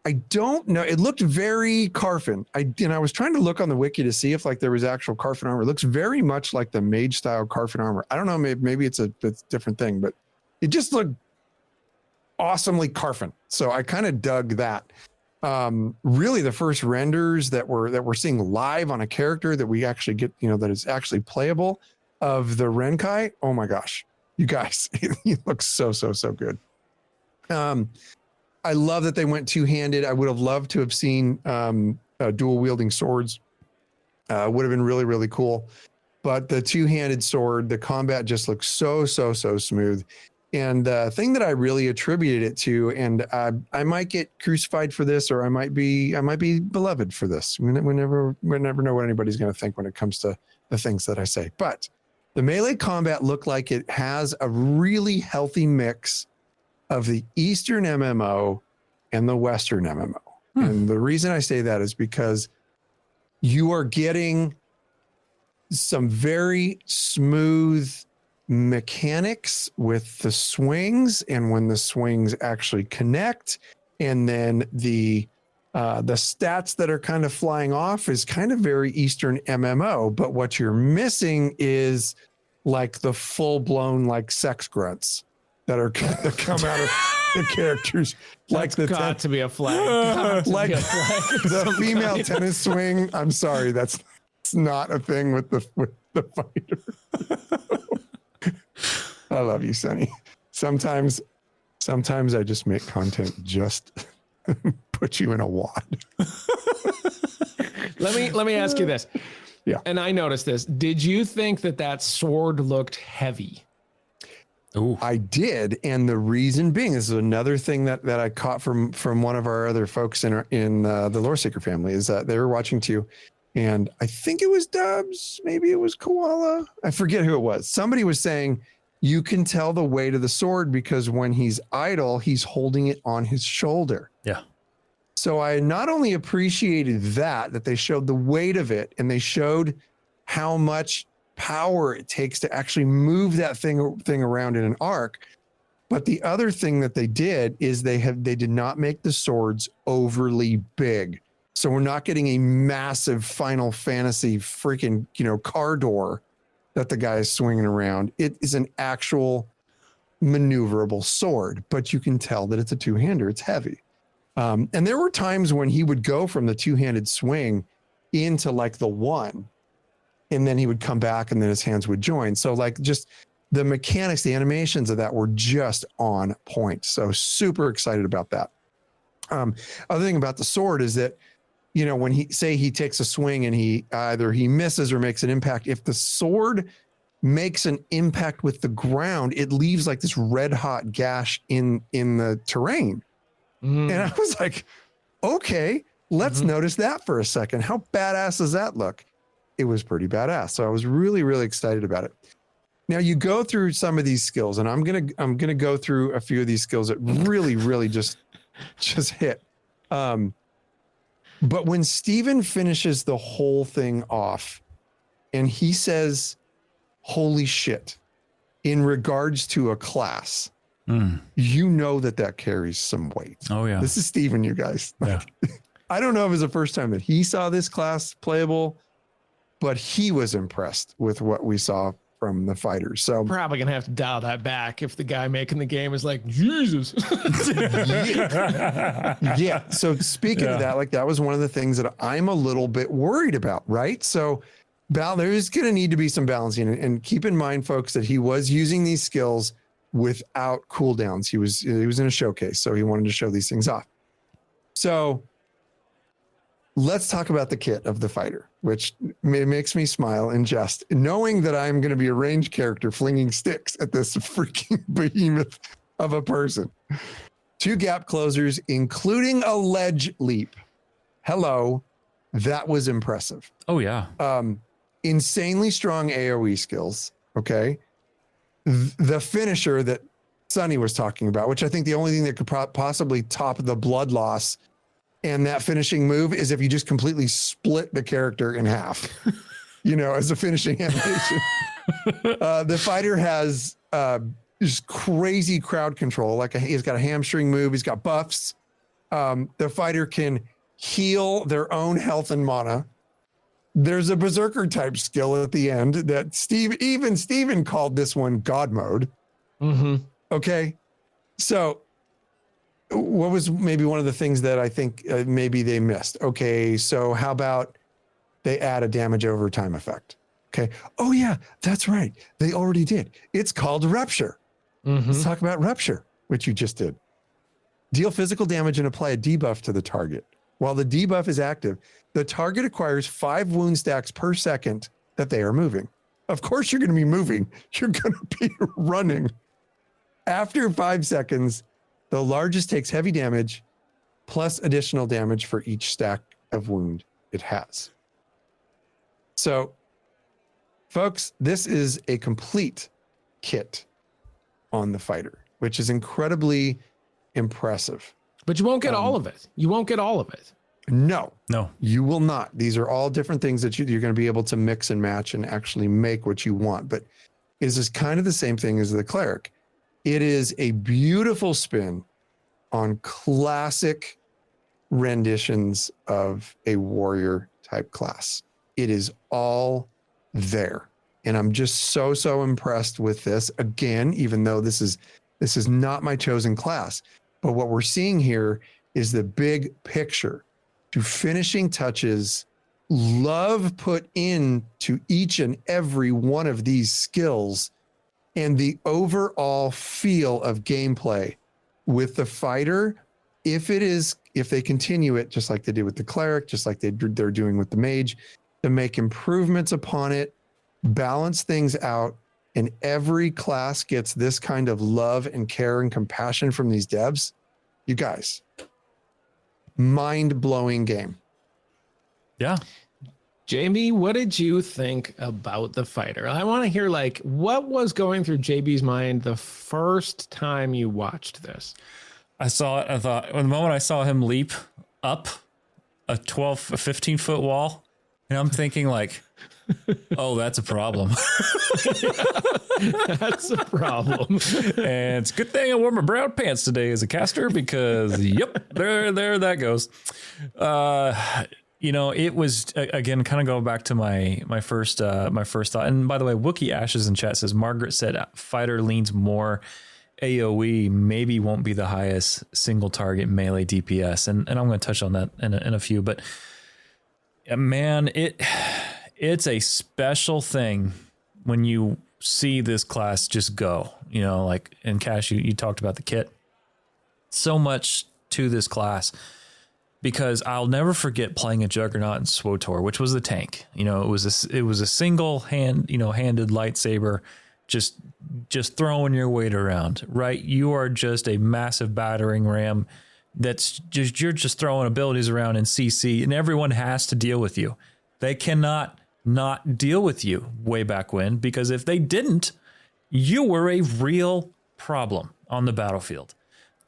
I don't know. It looked very Karfin. I was trying to look on the wiki to see if like there was actual Karfin armor. It looks very much like the mage style Karfin armor. I don't know. Maybe it's a different thing, but it just looked awesomely Karfin. So I kind of dug that. Really, the first renders that we're seeing live on a character that we actually get, that is actually playable of the Renkai. Oh my gosh, you guys, he looks so good. I love that they went two-handed. I would have loved to have seen dual wielding swords. Would have been really, really cool. But the two-handed sword, the combat just looks so smooth. And the thing that I really attributed it to, and I might get crucified for this, or I might be beloved for this. We never know what anybody's going to think when it comes to the things that I say. But the melee combat looked like it has a really healthy mix of the Eastern MMO and the Western MMO. And the reason I say that is because you are getting some very smooth mechanics with the swings, and when the swings actually connect, and then the stats that are kind of flying off is kind of very Eastern MMO. But what you're missing is like the full-blown like sex grunts that come out of the characters. Like that's got to be a flag. Like the female tennis swing. I'm sorry, that's not a thing with the fighter. I love you, Sonny. Sometimes I just make content just put you in a wad. Let me ask you this. Yeah. And I noticed this. Did you think that sword looked heavy? Ooh. I did, and the reason being, this is another thing that I caught from one of our other folks in the Lore Seeker family, is that they were watching too, and I think it was Dubs, maybe it was Koala, I forget who it was. Somebody was saying you can tell the weight of the sword because when he's idle, he's holding it on his shoulder. Yeah. So I not only appreciated that they showed the weight of it, and they showed how much power it takes to actually move that thing around in an arc. But the other thing that they did is they did not make the swords overly big. So we're not getting a massive Final Fantasy freaking, car door that the guy is swinging around. It is an actual maneuverable sword, but you can tell that it's a two-hander. It's heavy. And there were times when he would go from the two-handed swing into like the one, and then he would come back and then his hands would join. So like just the mechanics, the animations of that were just on point. So super excited about that. Other thing about the sword is that, when he takes a swing and he misses or makes an impact, if the sword makes an impact with the ground, it leaves like this red hot gash in the terrain. And I was like, okay, let's notice that for a second. How badass does that look? It was pretty badass. So I was really, really excited about it. Now you go through some of these skills, and I'm gonna go through a few of these skills that really, really just hit. But when Steven finishes the whole thing off, and he says, "Holy shit," in regards to a class, that carries some weight. Oh yeah, this is Steven, you guys. Yeah. I don't know if it was the first time that he saw this class playable, but he was impressed with what we saw from the fighters. So probably gonna have to dial that back if the guy making the game is like, Jesus. Yeah. So speaking of that, like that was one of the things that I'm a little bit worried about, right? So there's going to need to be some balancing, and keep in mind, folks, that he was using these skills without cooldowns. He was in a showcase, so he wanted to show these things off. So let's talk about the kit of the fighter, which makes me smile and jest, knowing that I'm going to be a ranged character flinging sticks at this freaking behemoth of a person. 2 gap closers, including a ledge leap. Hello, that was impressive. Oh yeah. Insanely strong AoE skills. Okay. The finisher that Sonny was talking about, which I think the only thing that could possibly top the blood loss and that finishing move is if you just completely split the character in half, as a finishing animation. The fighter has just crazy crowd control. He's got a hamstring move. He's got buffs. The fighter can heal their own health and mana. There's a berserker type skill at the end that Steven called this one God mode. Okay. So what was maybe one of the things that I think maybe they missed? Okay. So how about they add a damage over time effect? Okay. Oh yeah, that's right. They already did. It's called Rupture. Let's talk about Rupture, which you just did. Deal physical damage and apply a debuff to the target. While the debuff is active, the target acquires 5 wound stacks per second that they are moving. Of course, you're going to be moving. You're going to be running. After 5 seconds, the largest takes heavy damage plus additional damage for each stack of wound it has. So, folks, this is a complete kit on the fighter, which is incredibly impressive. But you won't get all of it. You won't get all of it. No, No. you will not. These are all different things that you're going to be able to mix and match and actually make what you want. But this is kind of the same thing as the cleric. It is a beautiful spin on classic renditions of a warrior type class. It is all there. And I'm just so impressed with this. Again, even though this is not my chosen class, but what we're seeing here is the big picture to finishing touches, love put into each and every one of these skills, and the overall feel of gameplay with the fighter. If they continue it, just like they did with the cleric, just like they're doing with the mage, to make improvements upon it, balance things out, and every class gets this kind of love and care and compassion from these devs, you guys, mind-blowing game. Yeah. JB, what did you think about the fighter? I want to hear what was going through JB's mind the first time you watched this? I saw it. I thought, the moment I saw him leap, up a 15-foot wall. And I'm thinking like, oh, that's a problem. That's a problem. And it's a good thing I wore my brown pants today as a caster because, yep, there that goes. It was again kind of going back to my first thought. And by the way, Wookie Ashes in chat says Margaret said fighter leans more AOE, maybe won't be the highest single target melee DPS, and I'm going to touch on that in a few. But man, it's a special thing when you see this class just go. Like in Cash, you talked about the kit. So much to this class. Because I'll never forget playing a Juggernaut in SWTOR, which was the tank. It was a single handed lightsaber, just throwing your weight around, right? You are just a massive battering ram you're just throwing abilities around in CC, and everyone has to deal with you. They cannot not deal with you way back when, because if they didn't, you were a real problem on the battlefield.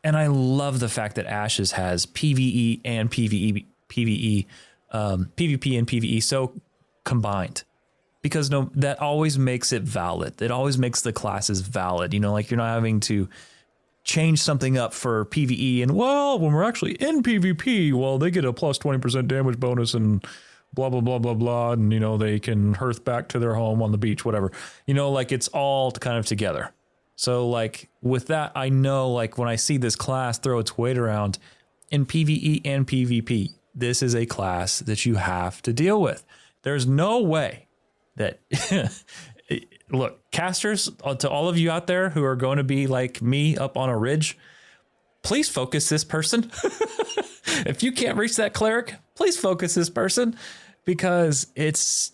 And I love the fact that Ashes has PvE and PvP and PvE so combined, because that always makes it valid. It always makes the classes valid. Like you're not having to change something up for PvE and, well, when we're actually in PvP, well, they get a plus 20% damage bonus and blah, blah, blah, blah, blah. And, they can hearth back to their home on the beach, whatever. Like it's all kind of together. So like with that, I know like when I see this class throw its weight around in PvE and PvP, this is a class that you have to deal with. There's no way that, look, casters, to all of you out there who are going to be like me up on a ridge, please focus this person. If you can't reach that cleric, please focus this person, because it's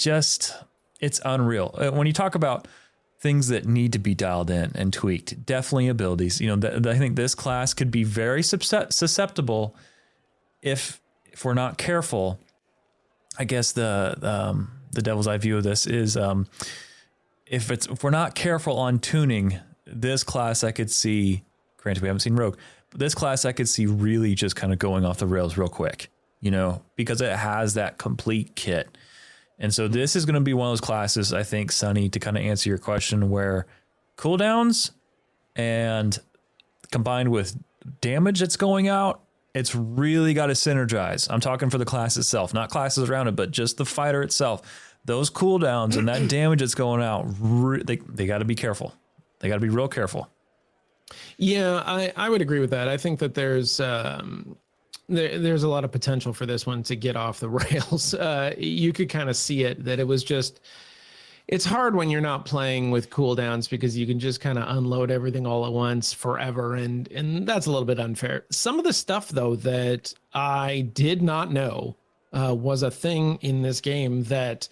unreal. When you talk about things that need to be dialed in and tweaked, definitely abilities. I think this class could be very susceptible if we're not careful. I guess the devil's eye view of this is if we're not careful on tuning this class, I could see. Granted, we haven't seen Rogue, but this class I could see really just kind of going off the rails real quick. Because it has that complete kit. And so this is going to be one of those classes, I think, Sonny, to kind of answer your question, where cooldowns and combined with damage that's going out, it's really got to synergize. I'm talking for the class itself, not classes around it, but just the fighter itself. Those cooldowns and that damage that's going out, they got to be careful. They got to be real careful. Yeah, I would agree with that. I think that there's a lot of potential for this one to get off the rails. You could kind of see it, that it was just, it's hard when you're not playing with cooldowns, because you can just kind of unload everything all at once forever. And that's a little bit unfair. Some of the stuff though, that I did not know was a thing in this game that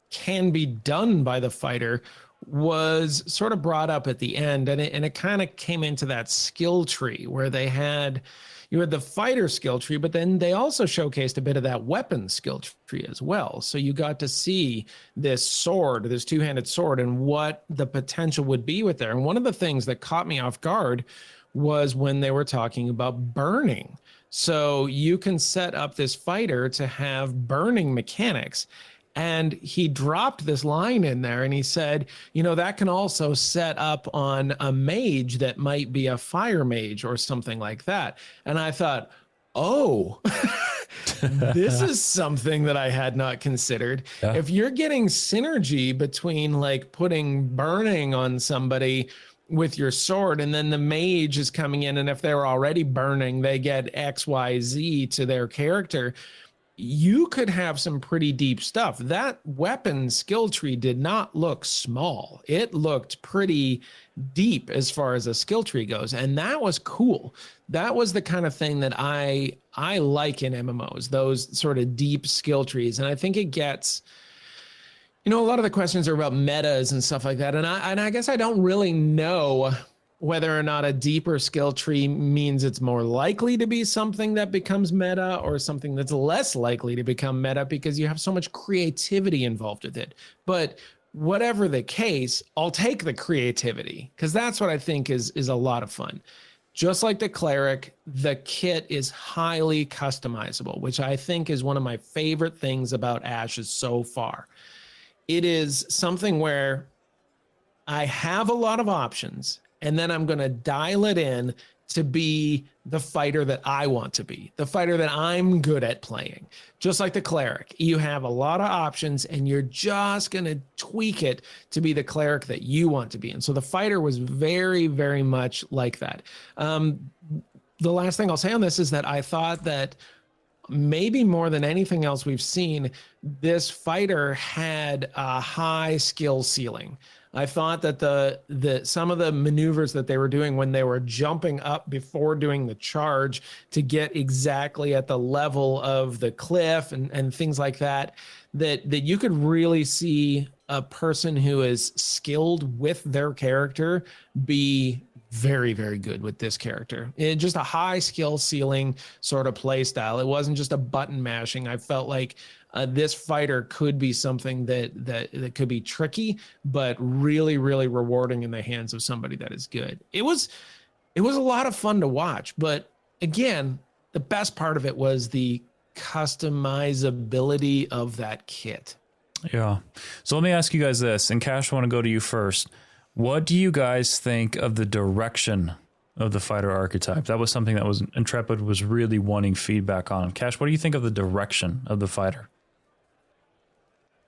can be done by the fighter was sort of brought up at the end. And it kind of came into that skill tree where you had the fighter skill tree, but then they also showcased a bit of that weapon skill tree as well. So you got to see this sword, this two-handed sword, and what the potential would be with there. And one of the things that caught me off guard was when they were talking about burning. So you can set up this fighter to have burning mechanics. And he dropped this line in there and he said, that can also set up on a mage that might be a fire mage or something like that. And I thought, oh, this is something that I had not considered. Yeah. If you're getting synergy between like putting burning on somebody with your sword, and then the mage is coming in, and if they're already burning, they get XYZ to their character, you could have some pretty deep stuff. That weapon skill tree did not look small. It looked pretty deep as far as a skill tree goes. And that was cool. That was the kind of thing that I like in MMOs, those sort of deep skill trees. And I think it gets, a lot of the questions are about metas and stuff like that. And I guess I don't really know whether or not a deeper skill tree means it's more likely to be something that becomes meta or something that's less likely to become meta, because you have so much creativity involved with it. But whatever the case, I'll take the creativity, because that's what I think is a lot of fun. just like the cleric, the kit is highly customizable, which I think is one of my favorite things about Ashes so far. It is something where I have a lot of options, and then I'm going to dial it in to be the fighter that I want to be, the fighter that I'm good at playing. Just like the cleric, you have a lot of options and you're just going to tweak it to be the cleric that you want to be. And so the fighter was very, very much like that. The last thing I'll say on this is that I thought that maybe more than anything else we've seen, this fighter had a high skill ceiling. I thought that the some of the maneuvers that they were doing when they were jumping up before doing the charge to get exactly at the level of the cliff and things like that, that you could really see a person who is skilled with their character be very, very good with this character. It just a high skill ceiling sort of play style. It wasn't just a button mashing. I felt like this fighter could be something that could be tricky, but really, really rewarding in the hands of somebody that is good. It was a lot of fun to watch, but again, the best part of it was the customizability of that kit. Yeah. So let me ask you guys this, and Cash, I want to go to you first. What do you guys think of the direction of the fighter archetype? That was something that was Intrepid was really wanting feedback on. Cash, what do you think of the direction of the fighter?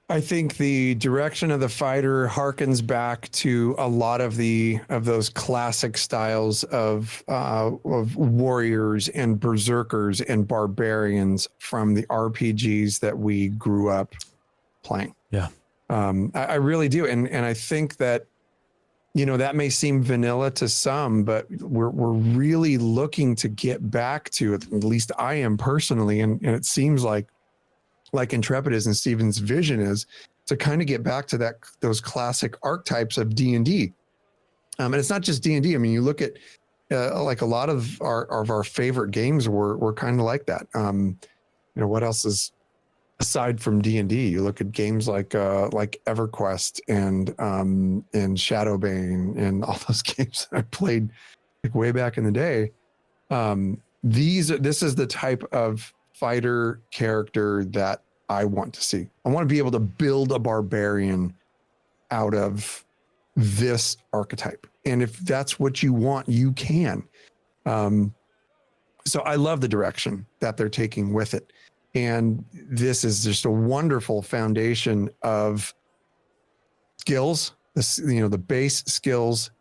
I think the direction of the fighter harkens back to a lot of those classic styles of warriors and berserkers and barbarians from the RPGs that we grew up playing. Yeah, I really do, and I think that, you know, that may seem vanilla to some, but we're really looking to get back to, at least I am personally, and it seems like Intrepid is and Steven's vision is, to kind of get back to those classic archetypes of D&D. And it's not just D&D. I mean, you look at like a lot of our favorite games were kind of like that. You know, what else is aside from D&D? You look at games like EverQuest and Shadowbane and all those games that I played like way back in the day. This is the type of fighter character that I want to see. I want to be able to build a barbarian out of this archetype. And if that's what you want, you can. So I love the direction that they're taking with it. And this is just a wonderful foundation of skills, the base skills.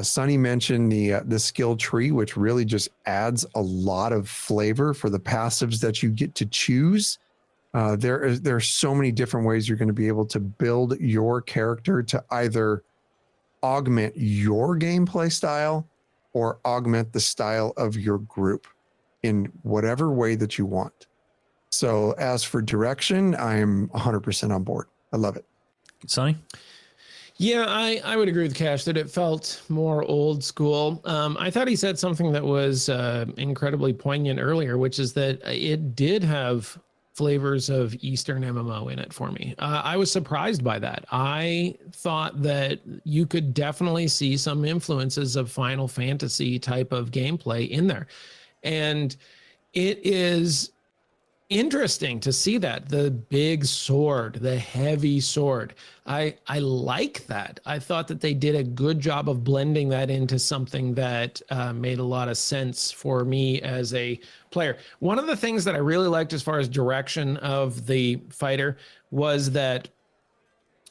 Sonny mentioned the skill tree, which really just adds a lot of flavor for the passives that you get to choose. There are so many different ways you're going to be able to build your character to either augment your gameplay style or augment the style of your group in whatever way that you want. So as for direction, I'm 100% on board. I love it. Sonny? Yeah, I would agree with Cash that it felt more old school. I thought he said something that was incredibly poignant earlier, which is that it did have flavors of Eastern MMO in it for me. I was surprised by that. I thought that you could definitely see some influences of Final Fantasy type of gameplay in there. And it is interesting to see that, the big sword, the heavy sword. I like that. I thought that they did a good job of blending that into something that made a lot of sense for me as a player. One of the things that I really liked as far as direction of the fighter was that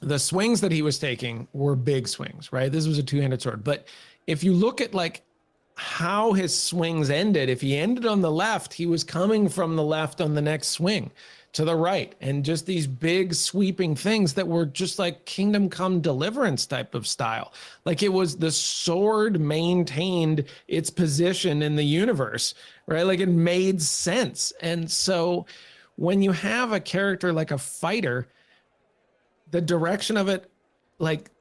the swings that he was taking were big swings, right? This was a two-handed sword. But if you look at like how his swings ended, if he ended on the left, he was coming from the left on the next swing to the right, and just these big sweeping things that were just like Kingdom Come Deliverance type of style. Like it was the sword maintained its position in the universe, right? Like it made sense. And so when you have a character like a fighter, the direction of it, like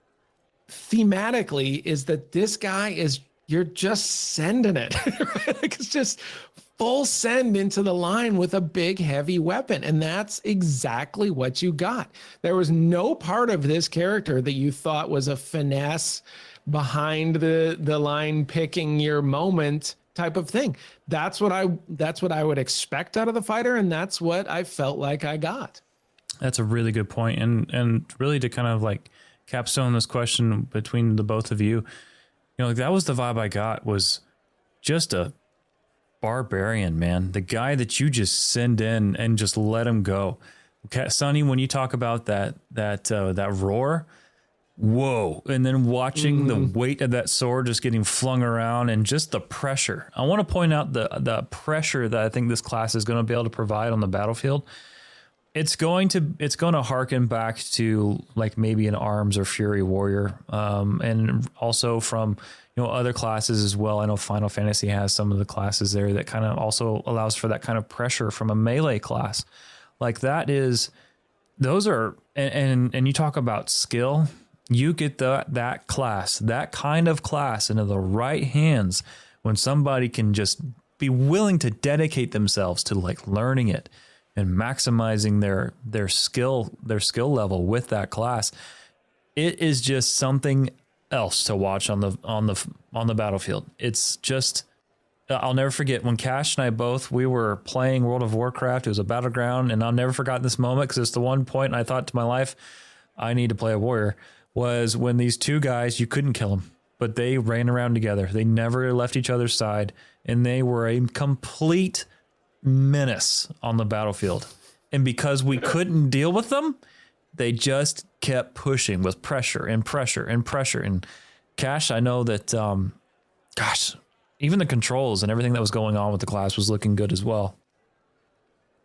thematically, is that this guy is, you're just sending it. Right? Like it's just full send into the line with a big heavy weapon. And that's exactly what you got. There was no part of this character that you thought was a finesse behind the line picking your moment type of thing. That's what I would expect out of the fighter, and that's what I felt like I got. That's a really good point. And really to kind of like capstone this question between the both of you, like that was the vibe I got, was just a barbarian, man. The guy that you just send in and just let him go. Okay, Sonny, when you talk about that roar, whoa. And then watching the weight of that sword just getting flung around and just the pressure. I want to point out the pressure that I think this class is going to be able to provide on the battlefield. It's going to harken back to like maybe an Arms or Fury Warrior, and also from other classes as well. I know Final Fantasy has some of the classes there that kind of also allows for that kind of pressure from a melee class. Like those are, and you talk about skill. You get that kind of class into the right hands when somebody can just be willing to dedicate themselves to like learning it and maximizing their skill level with that class. It is just something else to watch on the battlefield. It's just, I'll never forget when Cash and I we were playing World of Warcraft. It was a battleground, and I'll never forget this moment because it's the one point I thought to my life, I need to play a warrior, was when these two guys, you couldn't kill them, but they ran around together. They never left each other's side, and they were a complete menace on the battlefield. And because we couldn't deal with them, they just kept pushing with pressure and pressure and pressure. And Cash, I know that, even the controls and everything that was going on with the class was looking good as well.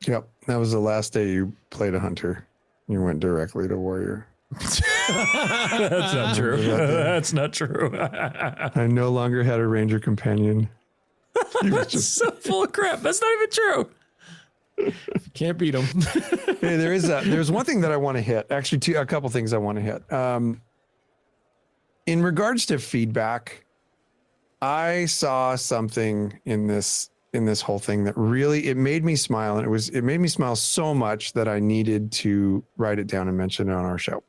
Yep. That was the last day you played a hunter. You went directly to warrior. That's not true. That's not true. I no longer had a ranger companion. That's so full of crap. That's not even true. Can't beat them. Hey, there's one thing that I want to hit. Actually, a couple things I want to hit. In regards to feedback, I saw something in this whole thing that really, it made me smile, and it made me smile so much that I needed to write it down and mention it on our show.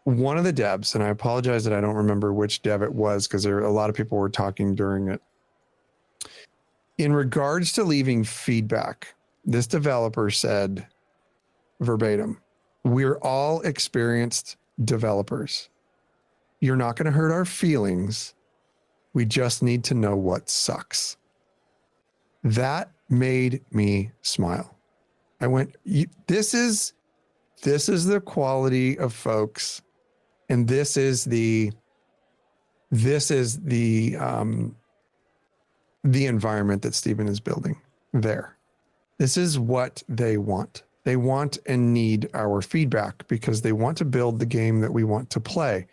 One of the devs, and I apologize that I don't remember which dev it was because a lot of people were talking during it. In regards to leaving feedback, this developer said verbatim, "We're all experienced developers. You're not going to hurt our feelings. We just need to know what sucks." That made me smile. I went, this is the quality of folks, and this is the environment that Stephen is building there. This is what they want. They want and need our feedback because they want to build the game that we want to play.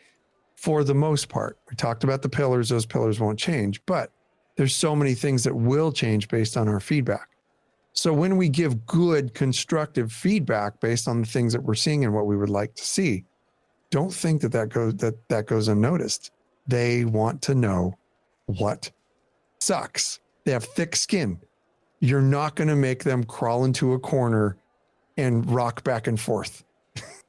For the most part, we talked about the pillars. Those pillars won't change, but there's so many things that will change based on our feedback. So when we give good, constructive feedback based on the things that we're seeing and what we would like to see, don't think that goes unnoticed. They want to know what sucks. They have thick skin. You're not going to make them crawl into a corner and rock back and forth.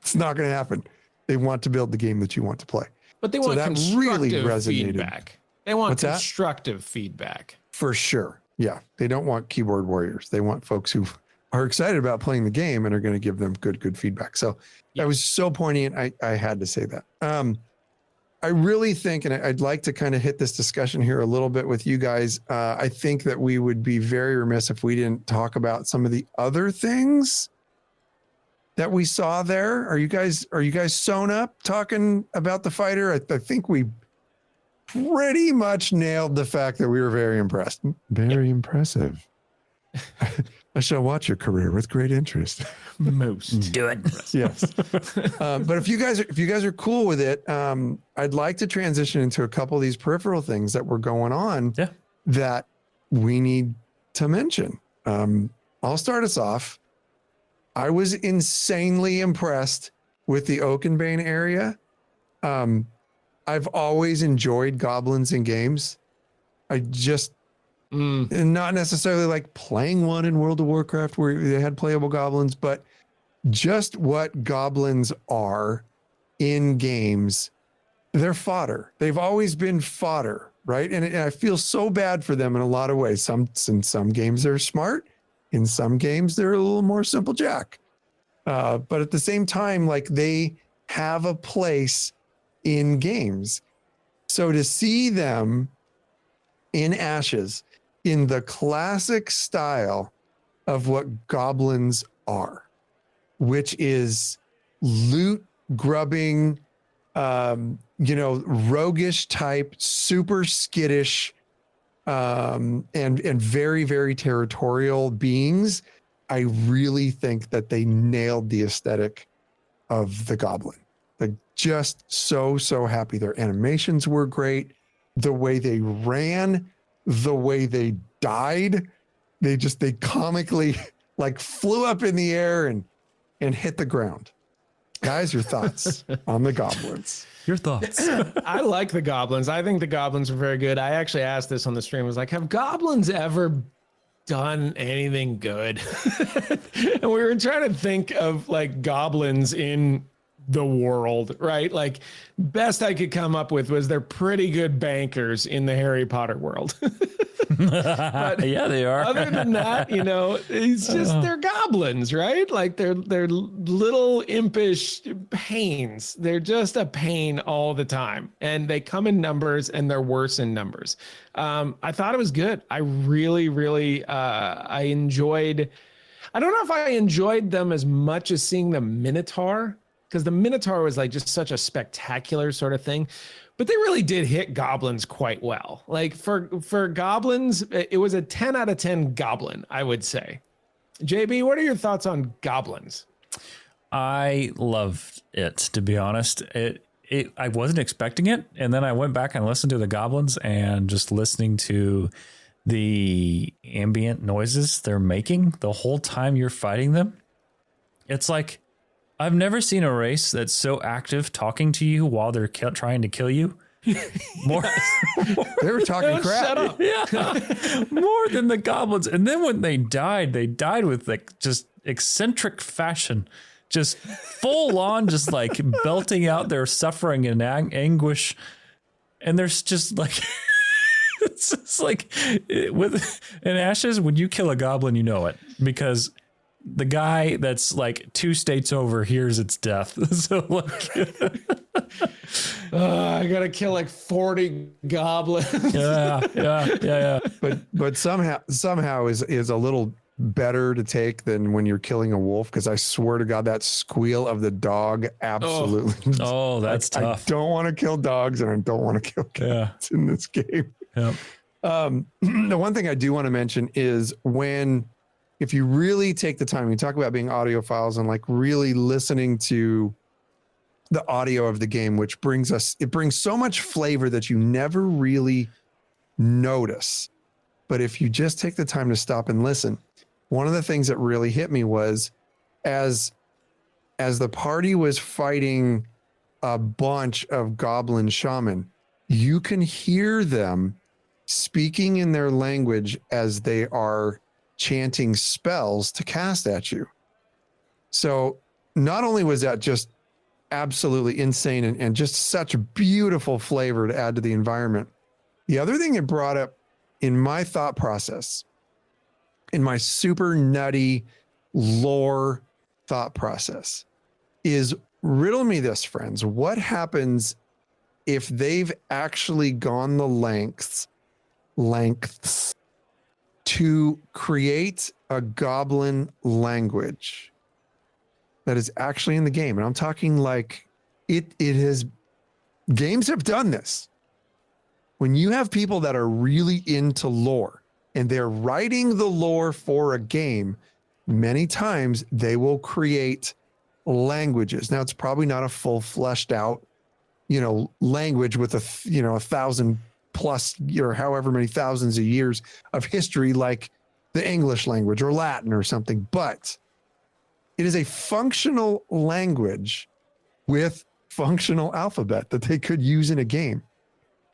It's not going to happen. They want to build the game that you want to play. But they want constructive feedback. They want constructive feedback. For sure. Yeah. They don't want keyboard warriors. They want folks who are excited about playing the game and are going to give them good feedback. So that was so poignant. I had to say that. I really think, and I'd like to kind of hit this discussion here a little bit with you guys. I think that we would be very remiss if we didn't talk about some of the other things that we saw there. Are you guys sewn up talking about the fighter? I think we pretty much nailed the fact that we were very impressed. Very impressive. I shall watch your career with great interest. Most. Do it. Yes. But if you guys are cool with it, I'd like to transition into a couple of these peripheral things that were going on that we need to mention. I'll start us off. I was insanely impressed with the Oakenbane area. I've always enjoyed goblins in games. I just not necessarily like playing one in World of Warcraft where they had playable goblins, but just what goblins are in games. They're fodder. They've always been fodder, right? And I feel so bad for them in a lot of ways. In some games they're smart, in some games they're a little more simple jack. But at the same time, like they have a place in games. So to see them in Ashes in the classic style of what goblins are, which is loot grubbing, roguish type, super skittish, and very, very territorial beings. I really think that they nailed the aesthetic of the goblin. Like just so happy. Their animations were great. The way they ran, the way they died, they comically like flew up in the air and hit the ground. Guys, your thoughts on the goblins? Your thoughts? I like the goblins. I think the goblins are very good. I actually asked this on the stream. I was like, have goblins ever done anything good? And we were trying to think of like goblins in the world, right? Like best I could come up with was they're pretty good bankers in the Harry Potter world. But yeah, they are. Other than that, it's just they're goblins, right? Like they're little impish pains. They're just a pain all the time, and they come in numbers, and they're worse in numbers. I thought it was good. I really, I enjoyed. I don't know if I enjoyed them as much as seeing the Minotaur, because the Minotaur was like just such a spectacular sort of thing. But they really did hit goblins quite well. Like for goblins, it was a 10 out of 10 goblin, I would say. JB, what are your thoughts on goblins? I loved it, to be honest. I wasn't expecting it. And then I went back and listened to the goblins, and just listening to the ambient noises they're making the whole time you're fighting them. It's like, I've never seen a race that's so active talking to you while they're trying to kill you. More, they were talking crap. Shut up. Yeah, more than the goblins. And then when they died with like just eccentric fashion, just full on, just like belting out their suffering and anguish. And there's just like, it's just like with in Ashes, when you kill a goblin, you know it, because the guy that's like 2 states over hears its death. So like, I gotta kill like 40 goblins. Yeah. But somehow is a little better to take than when you're killing a wolf, because I swear to God, that squeal of the dog absolutely. Oh, that's tough. I don't want to kill dogs, and I don't want to kill cats in this game. Yep. The one thing I do want to mention is if you really take the time, you talk about being audiophiles and like really listening to the audio of the game, which brings so much flavor that you never really notice. But if you just take the time to stop and listen, one of the things that really hit me was as the party was fighting a bunch of goblin shaman, you can hear them speaking in their language as they are chanting spells to cast at you. So not only was that just absolutely insane and just such beautiful flavor to add to the environment, the other thing it brought up in my thought process, in my super nutty lore thought process, is riddle me this, friends. What happens if they've actually gone the lengths to create a goblin language that is actually in the game? And I'm talking like games have done this. When you have people that are really into lore and they're writing the lore for a game, many times they will create languages. Now, it's probably not a full fleshed out, language with 1,000 plus or however many thousands of years of history, like the English language or Latin or something, but it is a functional language with functional alphabet that they could use in a game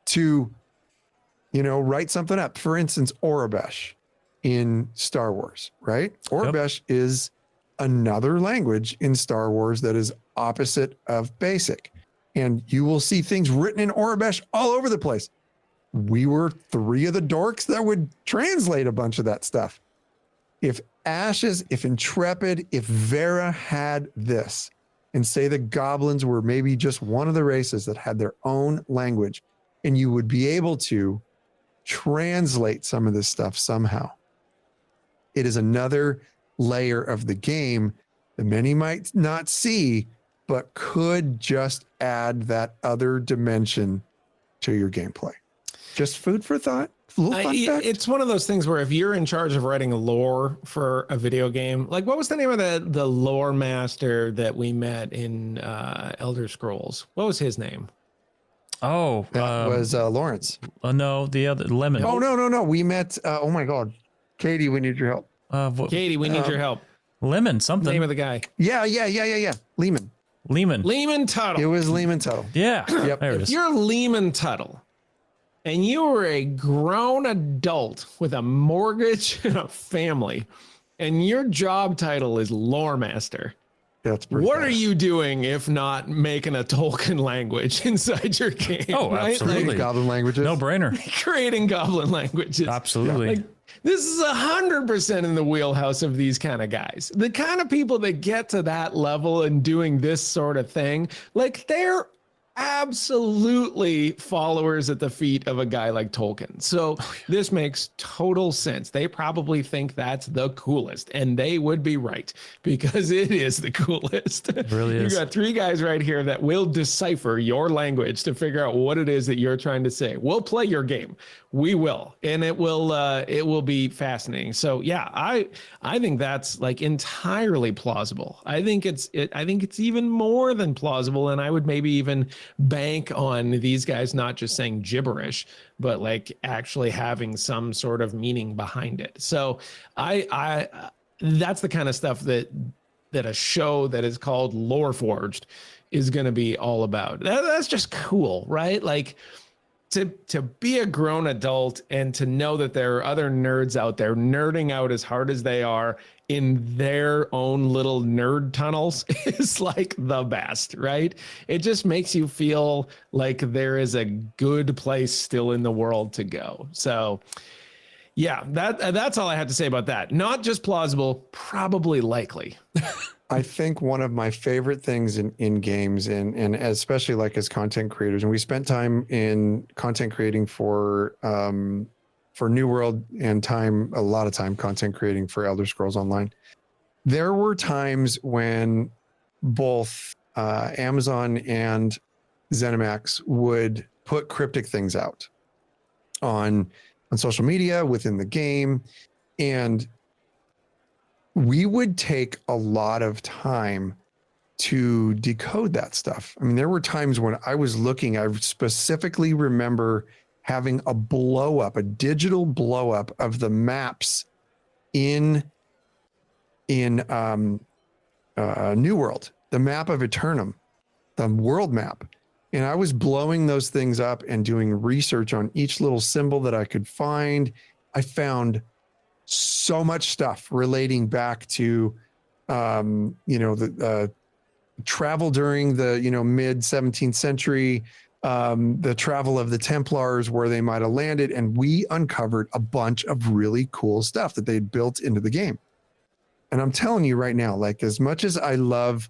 to, write something up. For instance, Aurebesh in Star Wars, right? Aurebesh is another language in Star Wars that is opposite of Basic. And you will see things written in Aurebesh all over the place. we were three of the dorks that would translate a bunch of that stuff. If Ashes, if Intrepid, if Vera had this, and say the goblins were maybe just one of the races that had their own language, and you would be able to translate some of this stuff somehow. It is another layer of the game that many might not see, but could just add that other dimension to your gameplay. Just food for thought. It's one of those things where if you're in charge of writing lore for a video game, like what was the name of the lore master that we met in Elder Scrolls? What was his name? Oh, that was Lawrence. No, the other Lemon. Oh, no. We met. Oh my God, Katie, we need your help. Katie, we need your help. Lemon, something. Name of the guy. Yeah. Lehman Tuttle. It was Lehman Tuttle. Yeah. Yep. There it is. You're Lehman Tuttle, and you were a grown adult with a mortgage and a family, and your job title is lore master. That's pretty what fast. are you doing if not making a Tolkien language inside your game? Oh, right? absolutely. Like, Goblin languages. No brainer. creating goblin languages. Absolutely. Like, this is 100% in the wheelhouse of these kind of guys. The kind of people that get to that level and doing this sort of thing, like they're absolutely followers at the feet of a guy like Tolkien. So this makes total sense. They probably think that's the coolest, and they would be right because it is the coolest. It really is. You got three guys right here that will decipher your language to figure out what it is that you're trying to say. We'll play your game. We will, and it will be fascinating. So yeah, I think that's like entirely plausible. I think it's even more than plausible, and I would maybe even bank on these guys not just saying gibberish, but like actually having some sort of meaning behind it. So I that's the kind of stuff that a show that is called LoreForged is going to be all about. That's just cool, right? Like to be a grown adult and to know that there are other nerds out there nerding out as hard as they are in their own little nerd tunnels is like the best, right? It just makes you feel like there is a good place still in the world to go. So yeah, that's all I have to say about that. Not just plausible, probably likely. I think one of my favorite things in games and especially like as content creators, and we spent time in content creating for New World and a lot of time content creating for Elder Scrolls Online. There were times when both Amazon and ZeniMax would put cryptic things out on social media, within the game, and we would take a lot of time to decode that stuff. I mean, there were times when I was looking, I specifically remember having a digital blow up of the maps in New World, the map of Eternum, the world map. And I was blowing those things up and doing research on each little symbol that I could find. I found so much stuff relating back to, the travel during the, mid 17th century, the travel of the Templars, where they might have landed. And we uncovered a bunch of really cool stuff that they'd built into the game. And I'm telling you right now, like, as much as I love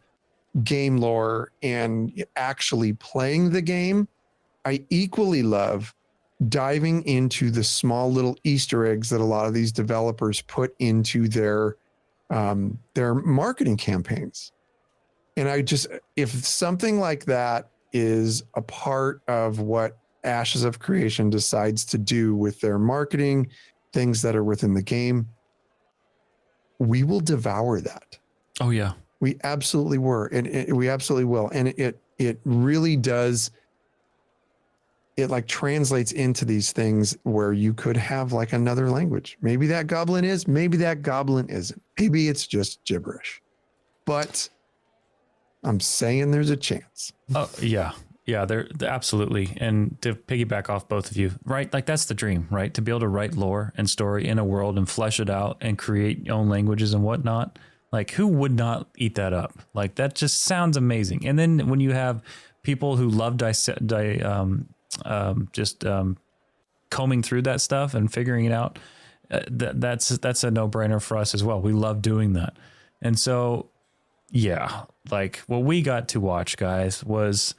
game lore and actually playing the game, I equally love diving into the small little Easter eggs that a lot of these developers put into their marketing campaigns. And if something like that is a part of what Ashes of Creation decides to do with their marketing, things that are within the game, we will devour that. Oh yeah. We absolutely were. And we absolutely will. And it really does. It like translates into these things where you could have like another language. Maybe that goblin is, maybe that goblin isn't. Maybe it's just gibberish. But I'm saying there's a chance. Oh yeah. Yeah, they're absolutely. And to piggyback off both of you, right? Like that's the dream, right? To be able to write lore and story in a world and flesh it out and create your own languages and whatnot. Like who would not eat that up? Like that just sounds amazing. And then when you have people who love combing through that stuff and figuring it out, that's a no-brainer for us as well. We love doing that. And so, yeah, like what we got to watch, guys, was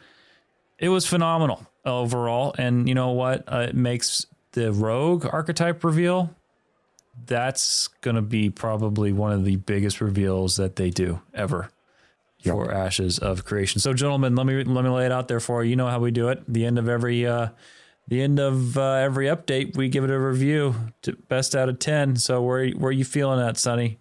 phenomenal overall. And you know what? It makes the rogue archetype reveal, that's going to be probably one of the biggest reveals that they do ever for Ashes of Creation. So gentlemen, let me lay it out there for you. You know how we do it. The end of every update, we give it a review to best out of 10. So where are you feeling at, Sonny?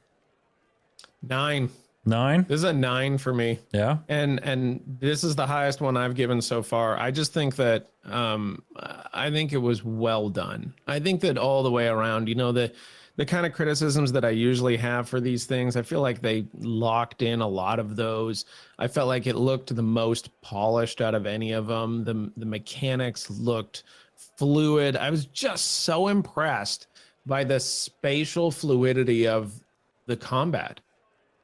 9. 9? This is a 9 for me. Yeah. And this is the highest one I've given so far. I just think that I think it was well done. I think that all the way around, you know, the kind of criticisms that I usually have for these things, I feel like they locked in a lot of those. I felt like it looked the most polished out of any of them. The mechanics looked fluid. I was just so impressed by the spatial fluidity of the combat.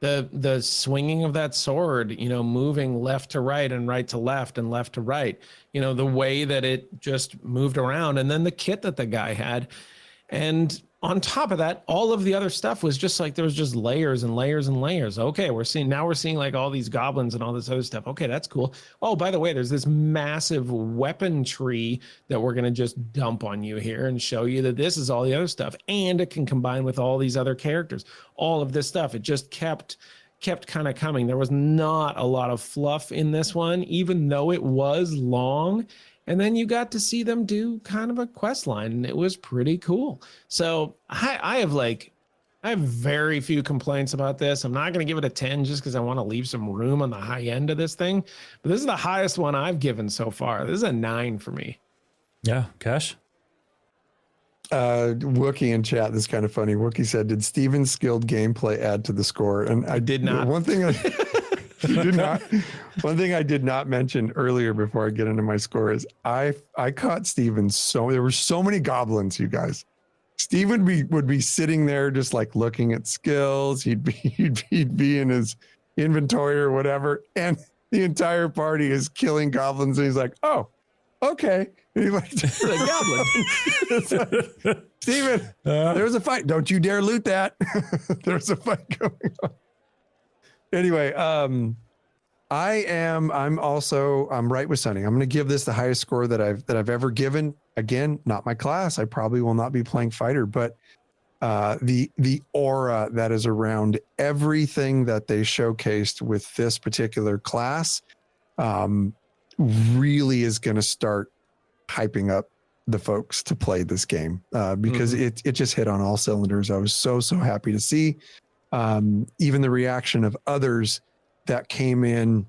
The swinging of that sword, you know, moving left to right and right to left and left to right, you know, the way that it just moved around, and then the kit that the guy had. And on top of that, all of the other stuff was just like, there was just layers and layers and layers. Okay, we're seeing like all these goblins and all this other stuff. Okay, that's cool. Oh, by the way, there's this massive weapon tree that we're going to just dump on you here and show you that this is all the other stuff. And it can combine with all these other characters. All of this stuff, it just kept kind of coming. There was not a lot of fluff in this one, even though it was long. And then you got to see them do kind of a quest line, and it was pretty cool. So I have very few complaints about this. I'm not going to give it a 10 just because I want to leave some room on the high end of this thing. But this is the highest one I've given so far. This is a 9 for me. Yeah, Cash? Wookie in chat, this is kind of funny. Wookie said, did Steven's skilled gameplay add to the score? And I did not. One thing I did not mention earlier before I get into my score is I caught Steven there were so many goblins, you guys. Steven would be sitting there just like looking at skills. He'd be in his inventory or whatever, and the entire party is killing goblins, and he's like, oh, okay. And he's like, goblin. Steven, there's a fight. Don't you dare loot that. There's a fight going on. Anyway, I'm right with Sonny. I'm going to give this the highest score that I've ever given. Again, not my class. I probably will not be playing fighter, but the aura that is around everything that they showcased with this particular class really is going to start hyping up the folks to play this game because it just hit on all cylinders. I was so happy to see. Even the reaction of others that came in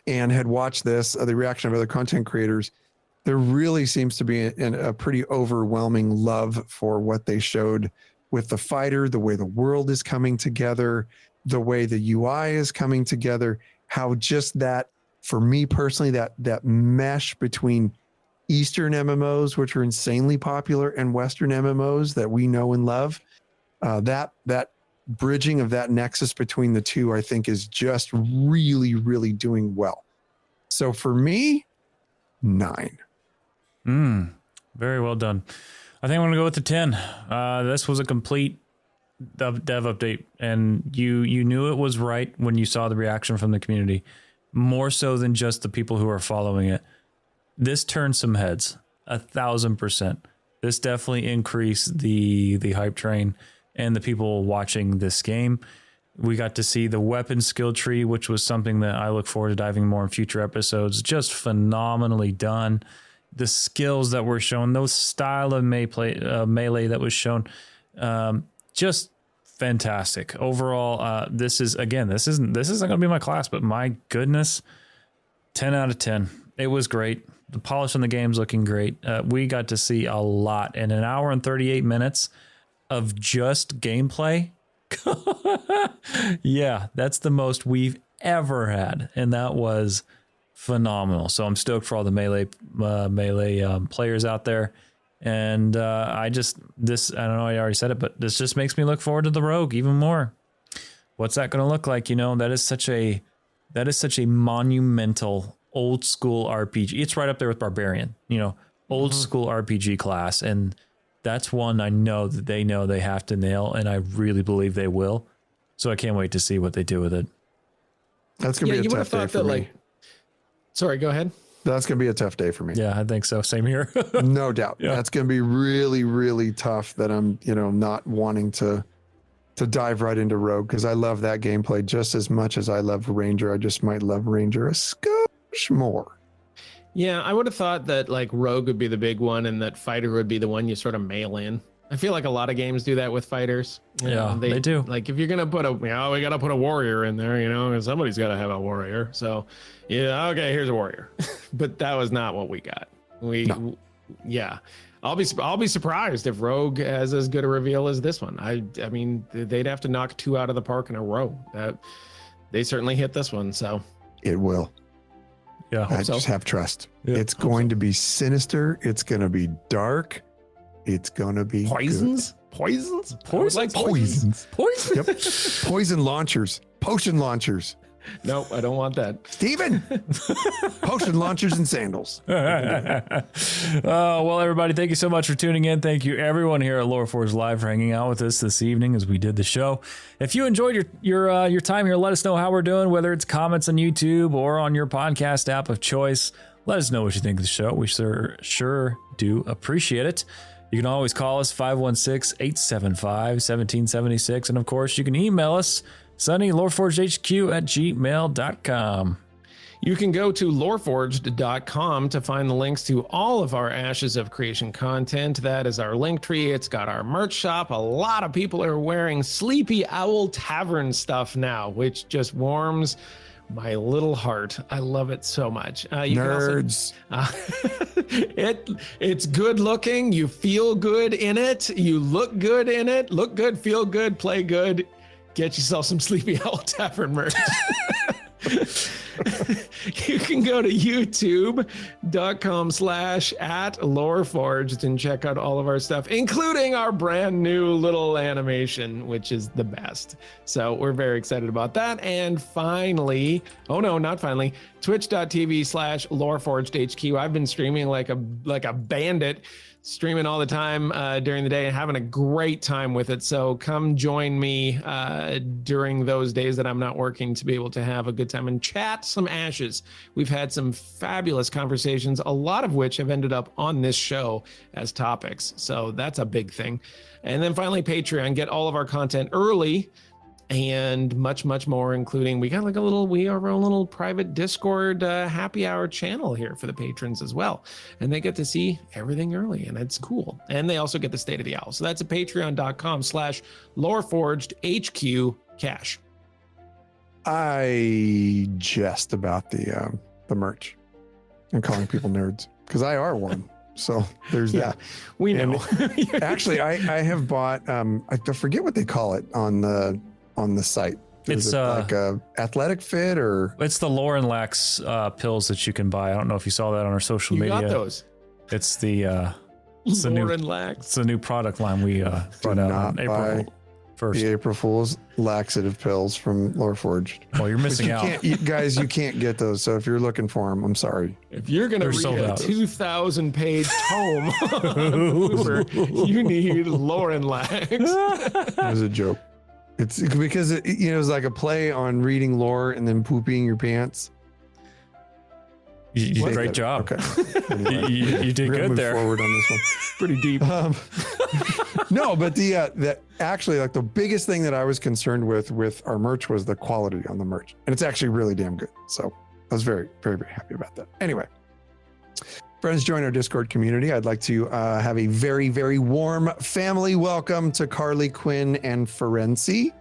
and had watched this, the reaction of other content creators, there really seems to be a pretty overwhelming love for what they showed with the fighter, the way the world is coming together, the way the UI is coming together, how just that, for me personally, that mesh between Eastern MMOs, which are insanely popular, and Western MMOs that we know and love, that bridging of that nexus between the two, I think, is just really, really doing well. So for me, 9. Very well done. I think I'm going to go with the 10. This was a complete dev update, and you knew it was right when you saw the reaction from the community, more so than just the people who are following it. This turned some heads, 1,000%. This definitely increased the hype train and the people watching this game. We got to see the weapon skill tree, which was something that I look forward to diving more in future episodes. Just phenomenally done. The skills that were shown, those style of melee that was shown, just fantastic. Overall, this isn't going to be my class, but my goodness, 10 out of 10. It was great. The polish on the game's looking great. We got to see a lot in an hour and 38 minutes of just gameplay. Yeah, that's the most we've ever had, and that was phenomenal. So I'm stoked for all the melee players out there, and I don't know, I already said it, but this just makes me look forward to the Rogue even more. What's that going to look like? You know, that is such a monumental old school RPG. It's right up there with Barbarian. You know, old school RPG class, and that's one I know that they have to nail, and I really believe they will. So I can't wait to see what they do with it. That's gonna be a tough day for me. Sorry, go ahead. That's gonna be a tough day for me. Yeah, I think so. Same here. No doubt. Yeah. That's gonna be really, really tough. That I'm, not wanting to dive right into Rogue, because I love that gameplay just as much as I love Ranger. I just might love Ranger a skosh more. Yeah, I would have thought that like Rogue would be the big one and that Fighter would be the one you sort of mail in. I feel like a lot of games do that with fighters. They do. Like if you're gonna put we got to put a warrior in there, and somebody's got to have a warrior. So, yeah, okay, here's a warrior. But that was not what we got. Yeah, I'll be surprised if Rogue has as good a reveal as this one. I mean, they'd have to knock 2 out of the park in a row. They certainly hit this one. So it will. Yeah, I just have trust. Yeah, it's going to be sinister. It's going to be dark. It's going to be poisons. Good. Poisons. Like poisons. Yep. Poison launchers. Potion launchers. Nope, I don't want that. Steven! Potion launchers and sandals. Well, everybody, thank you so much for tuning in. Thank you, everyone here at LoreForged Live, for hanging out with us this evening as we did the show. If you enjoyed your time here, let us know how we're doing, whether it's comments on YouTube or on your podcast app of choice. Let us know what you think of the show. We sure do appreciate it. You can always call us 516-875-1776. And of course, you can email us, sunnyloreforgedhq@gmail.com. You can go to loreforged.com to find the links to all of our Ashes of Creation content. That is our link tree. It's got our merch shop. A lot of people are wearing Sleepy Owl Tavern stuff now, which just warms my little heart. I love it so much. Nerds. It's good looking. You feel good in it. You look good in it. Look good, feel good, play good. Get yourself some Sleepy Owl Tavern merch. You can go to youtube.com/@LoreForged and check out all of our stuff, including our brand new little animation, which is the best. So we're very excited about that. And finally, twitch.tv/LoreForgedHQ. I've been streaming like a bandit, streaming all the time during the day and having a great time with it. So come join me during those days that I'm not working to be able to have a good time and chat some Ashes. We've had some fabulous conversations, a lot of which have ended up on this show as topics. So that's a big thing. And then finally, Patreon. Get all of our content early and much more, including we have our own little private Discord happy hour channel here for the patrons as well, and they get to see everything early, and it's cool. And they also get the State of the Owl. So that's at patreon.com/LoreForgedHQ cash. I jest about the merch and calling people nerds, because I are one. So there's that. We know. Actually, I have bought I forget what they call it on the site. It's like a athletic fit, or it's the Lauren Lax pills that you can buy. I don't know if you saw that on our social media. You got those. It's the Lauren Lax. It's the new product line we brought out on April 1st. The April Fool's laxative pills from LoreForged. Well, you're missing out. You can't get those. So if you're looking for them, I'm sorry. If you're going to read a 2,000-page tome on Uber, you need Lauren Lax. That was a joke. It's because it's like a play on reading lore and then pooping your pants. You did great job. Okay. Anyway, you did good there. Forward on this one. Pretty deep. No, but the actually, like, the biggest thing that I was concerned with our merch was the quality on the merch, and it's actually really damn good. So I was very, very, very happy about that. Anyway, friends, join our Discord community. I'd like to have a very, very warm family welcome to Carly, Quinn, and Ferenci,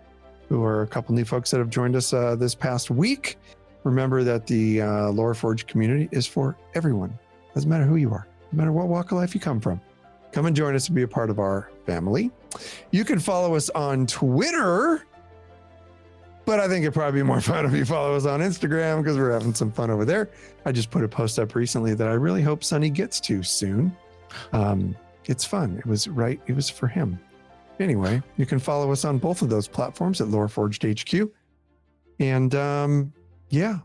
who are a couple new folks that have joined us this past week. Remember that the LoreForged community is for everyone. Doesn't matter who you are, no matter what walk of life you come from. Come and join us to be a part of our family. You can follow us on Twitter, but I think it'd probably be more fun if you follow us on Instagram, because we're having some fun over there. I just put a post up recently that I really hope Sunny gets to soon. It's fun. It was for him. Anyway, you can follow us on both of those platforms at LoreForged HQ. And yeah,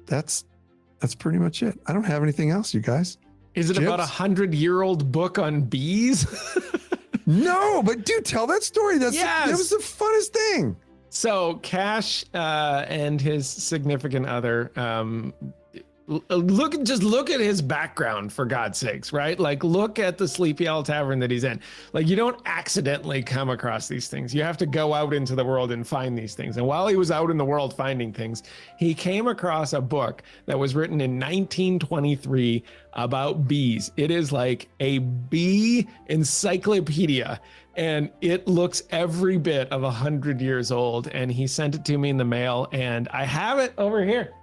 that's pretty much it. I don't have anything else, you guys. Is it about 100-year-old book on bees? No, but dude, tell that story. That was the funnest thing. So Cash and his significant other, look at his background, for God's sakes, right? Like, look at the Sleepy Owl Tavern that he's in. Like, you don't accidentally come across these things. You have to go out into the world and find these things. And while he was out in the world finding things, he came across a book that was written in 1923 about bees. It is like a bee encyclopedia, and it looks every bit of 100 years old. And he sent it to me in the mail, and I have it over here.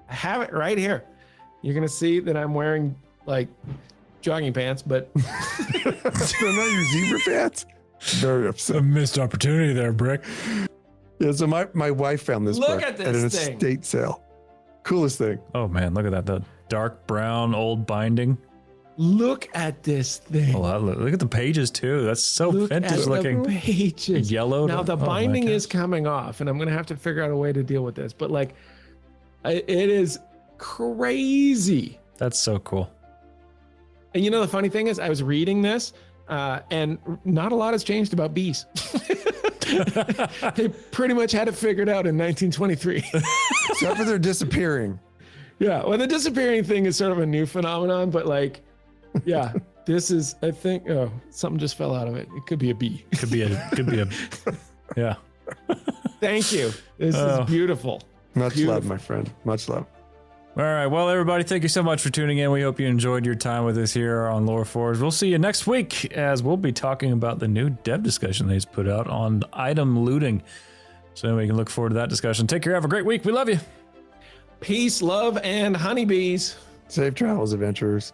I have it right here. You're going to see that I'm wearing like jogging pants, but they're not your zebra pants. Very upset. A missed opportunity there, Brick. Yeah, so my wife found this book at an estate sale. Coolest thing. Oh man, look at that. The dark brown old binding. Look at this thing. Oh, look at the pages too. That's so vintage looking. Pages. Yellow. Now the binding is coming off, and I'm going to have to figure out a way to deal with this. But like, it is crazy. That's so cool. And you know, the funny thing is, I was reading this, and not a lot has changed about bees. They pretty much had it figured out in 1923. Except for they're disappearing. Yeah, well, the disappearing thing is sort of a new phenomenon, but like, yeah, this is, I think, oh, something just fell out of it. It could be a bee. Could be a, yeah. Thank you. This is beautiful. Much love, my friend. Much love. All right. Well, everybody, thank you so much for tuning in. We hope you enjoyed your time with us here on LoreForged. We'll see you next week as we'll be talking about the new dev discussion that he's put out on item looting. So we can look forward to that discussion. Take care. Have a great week. We love you. Peace, love, and honeybees. Safe travels, adventurers.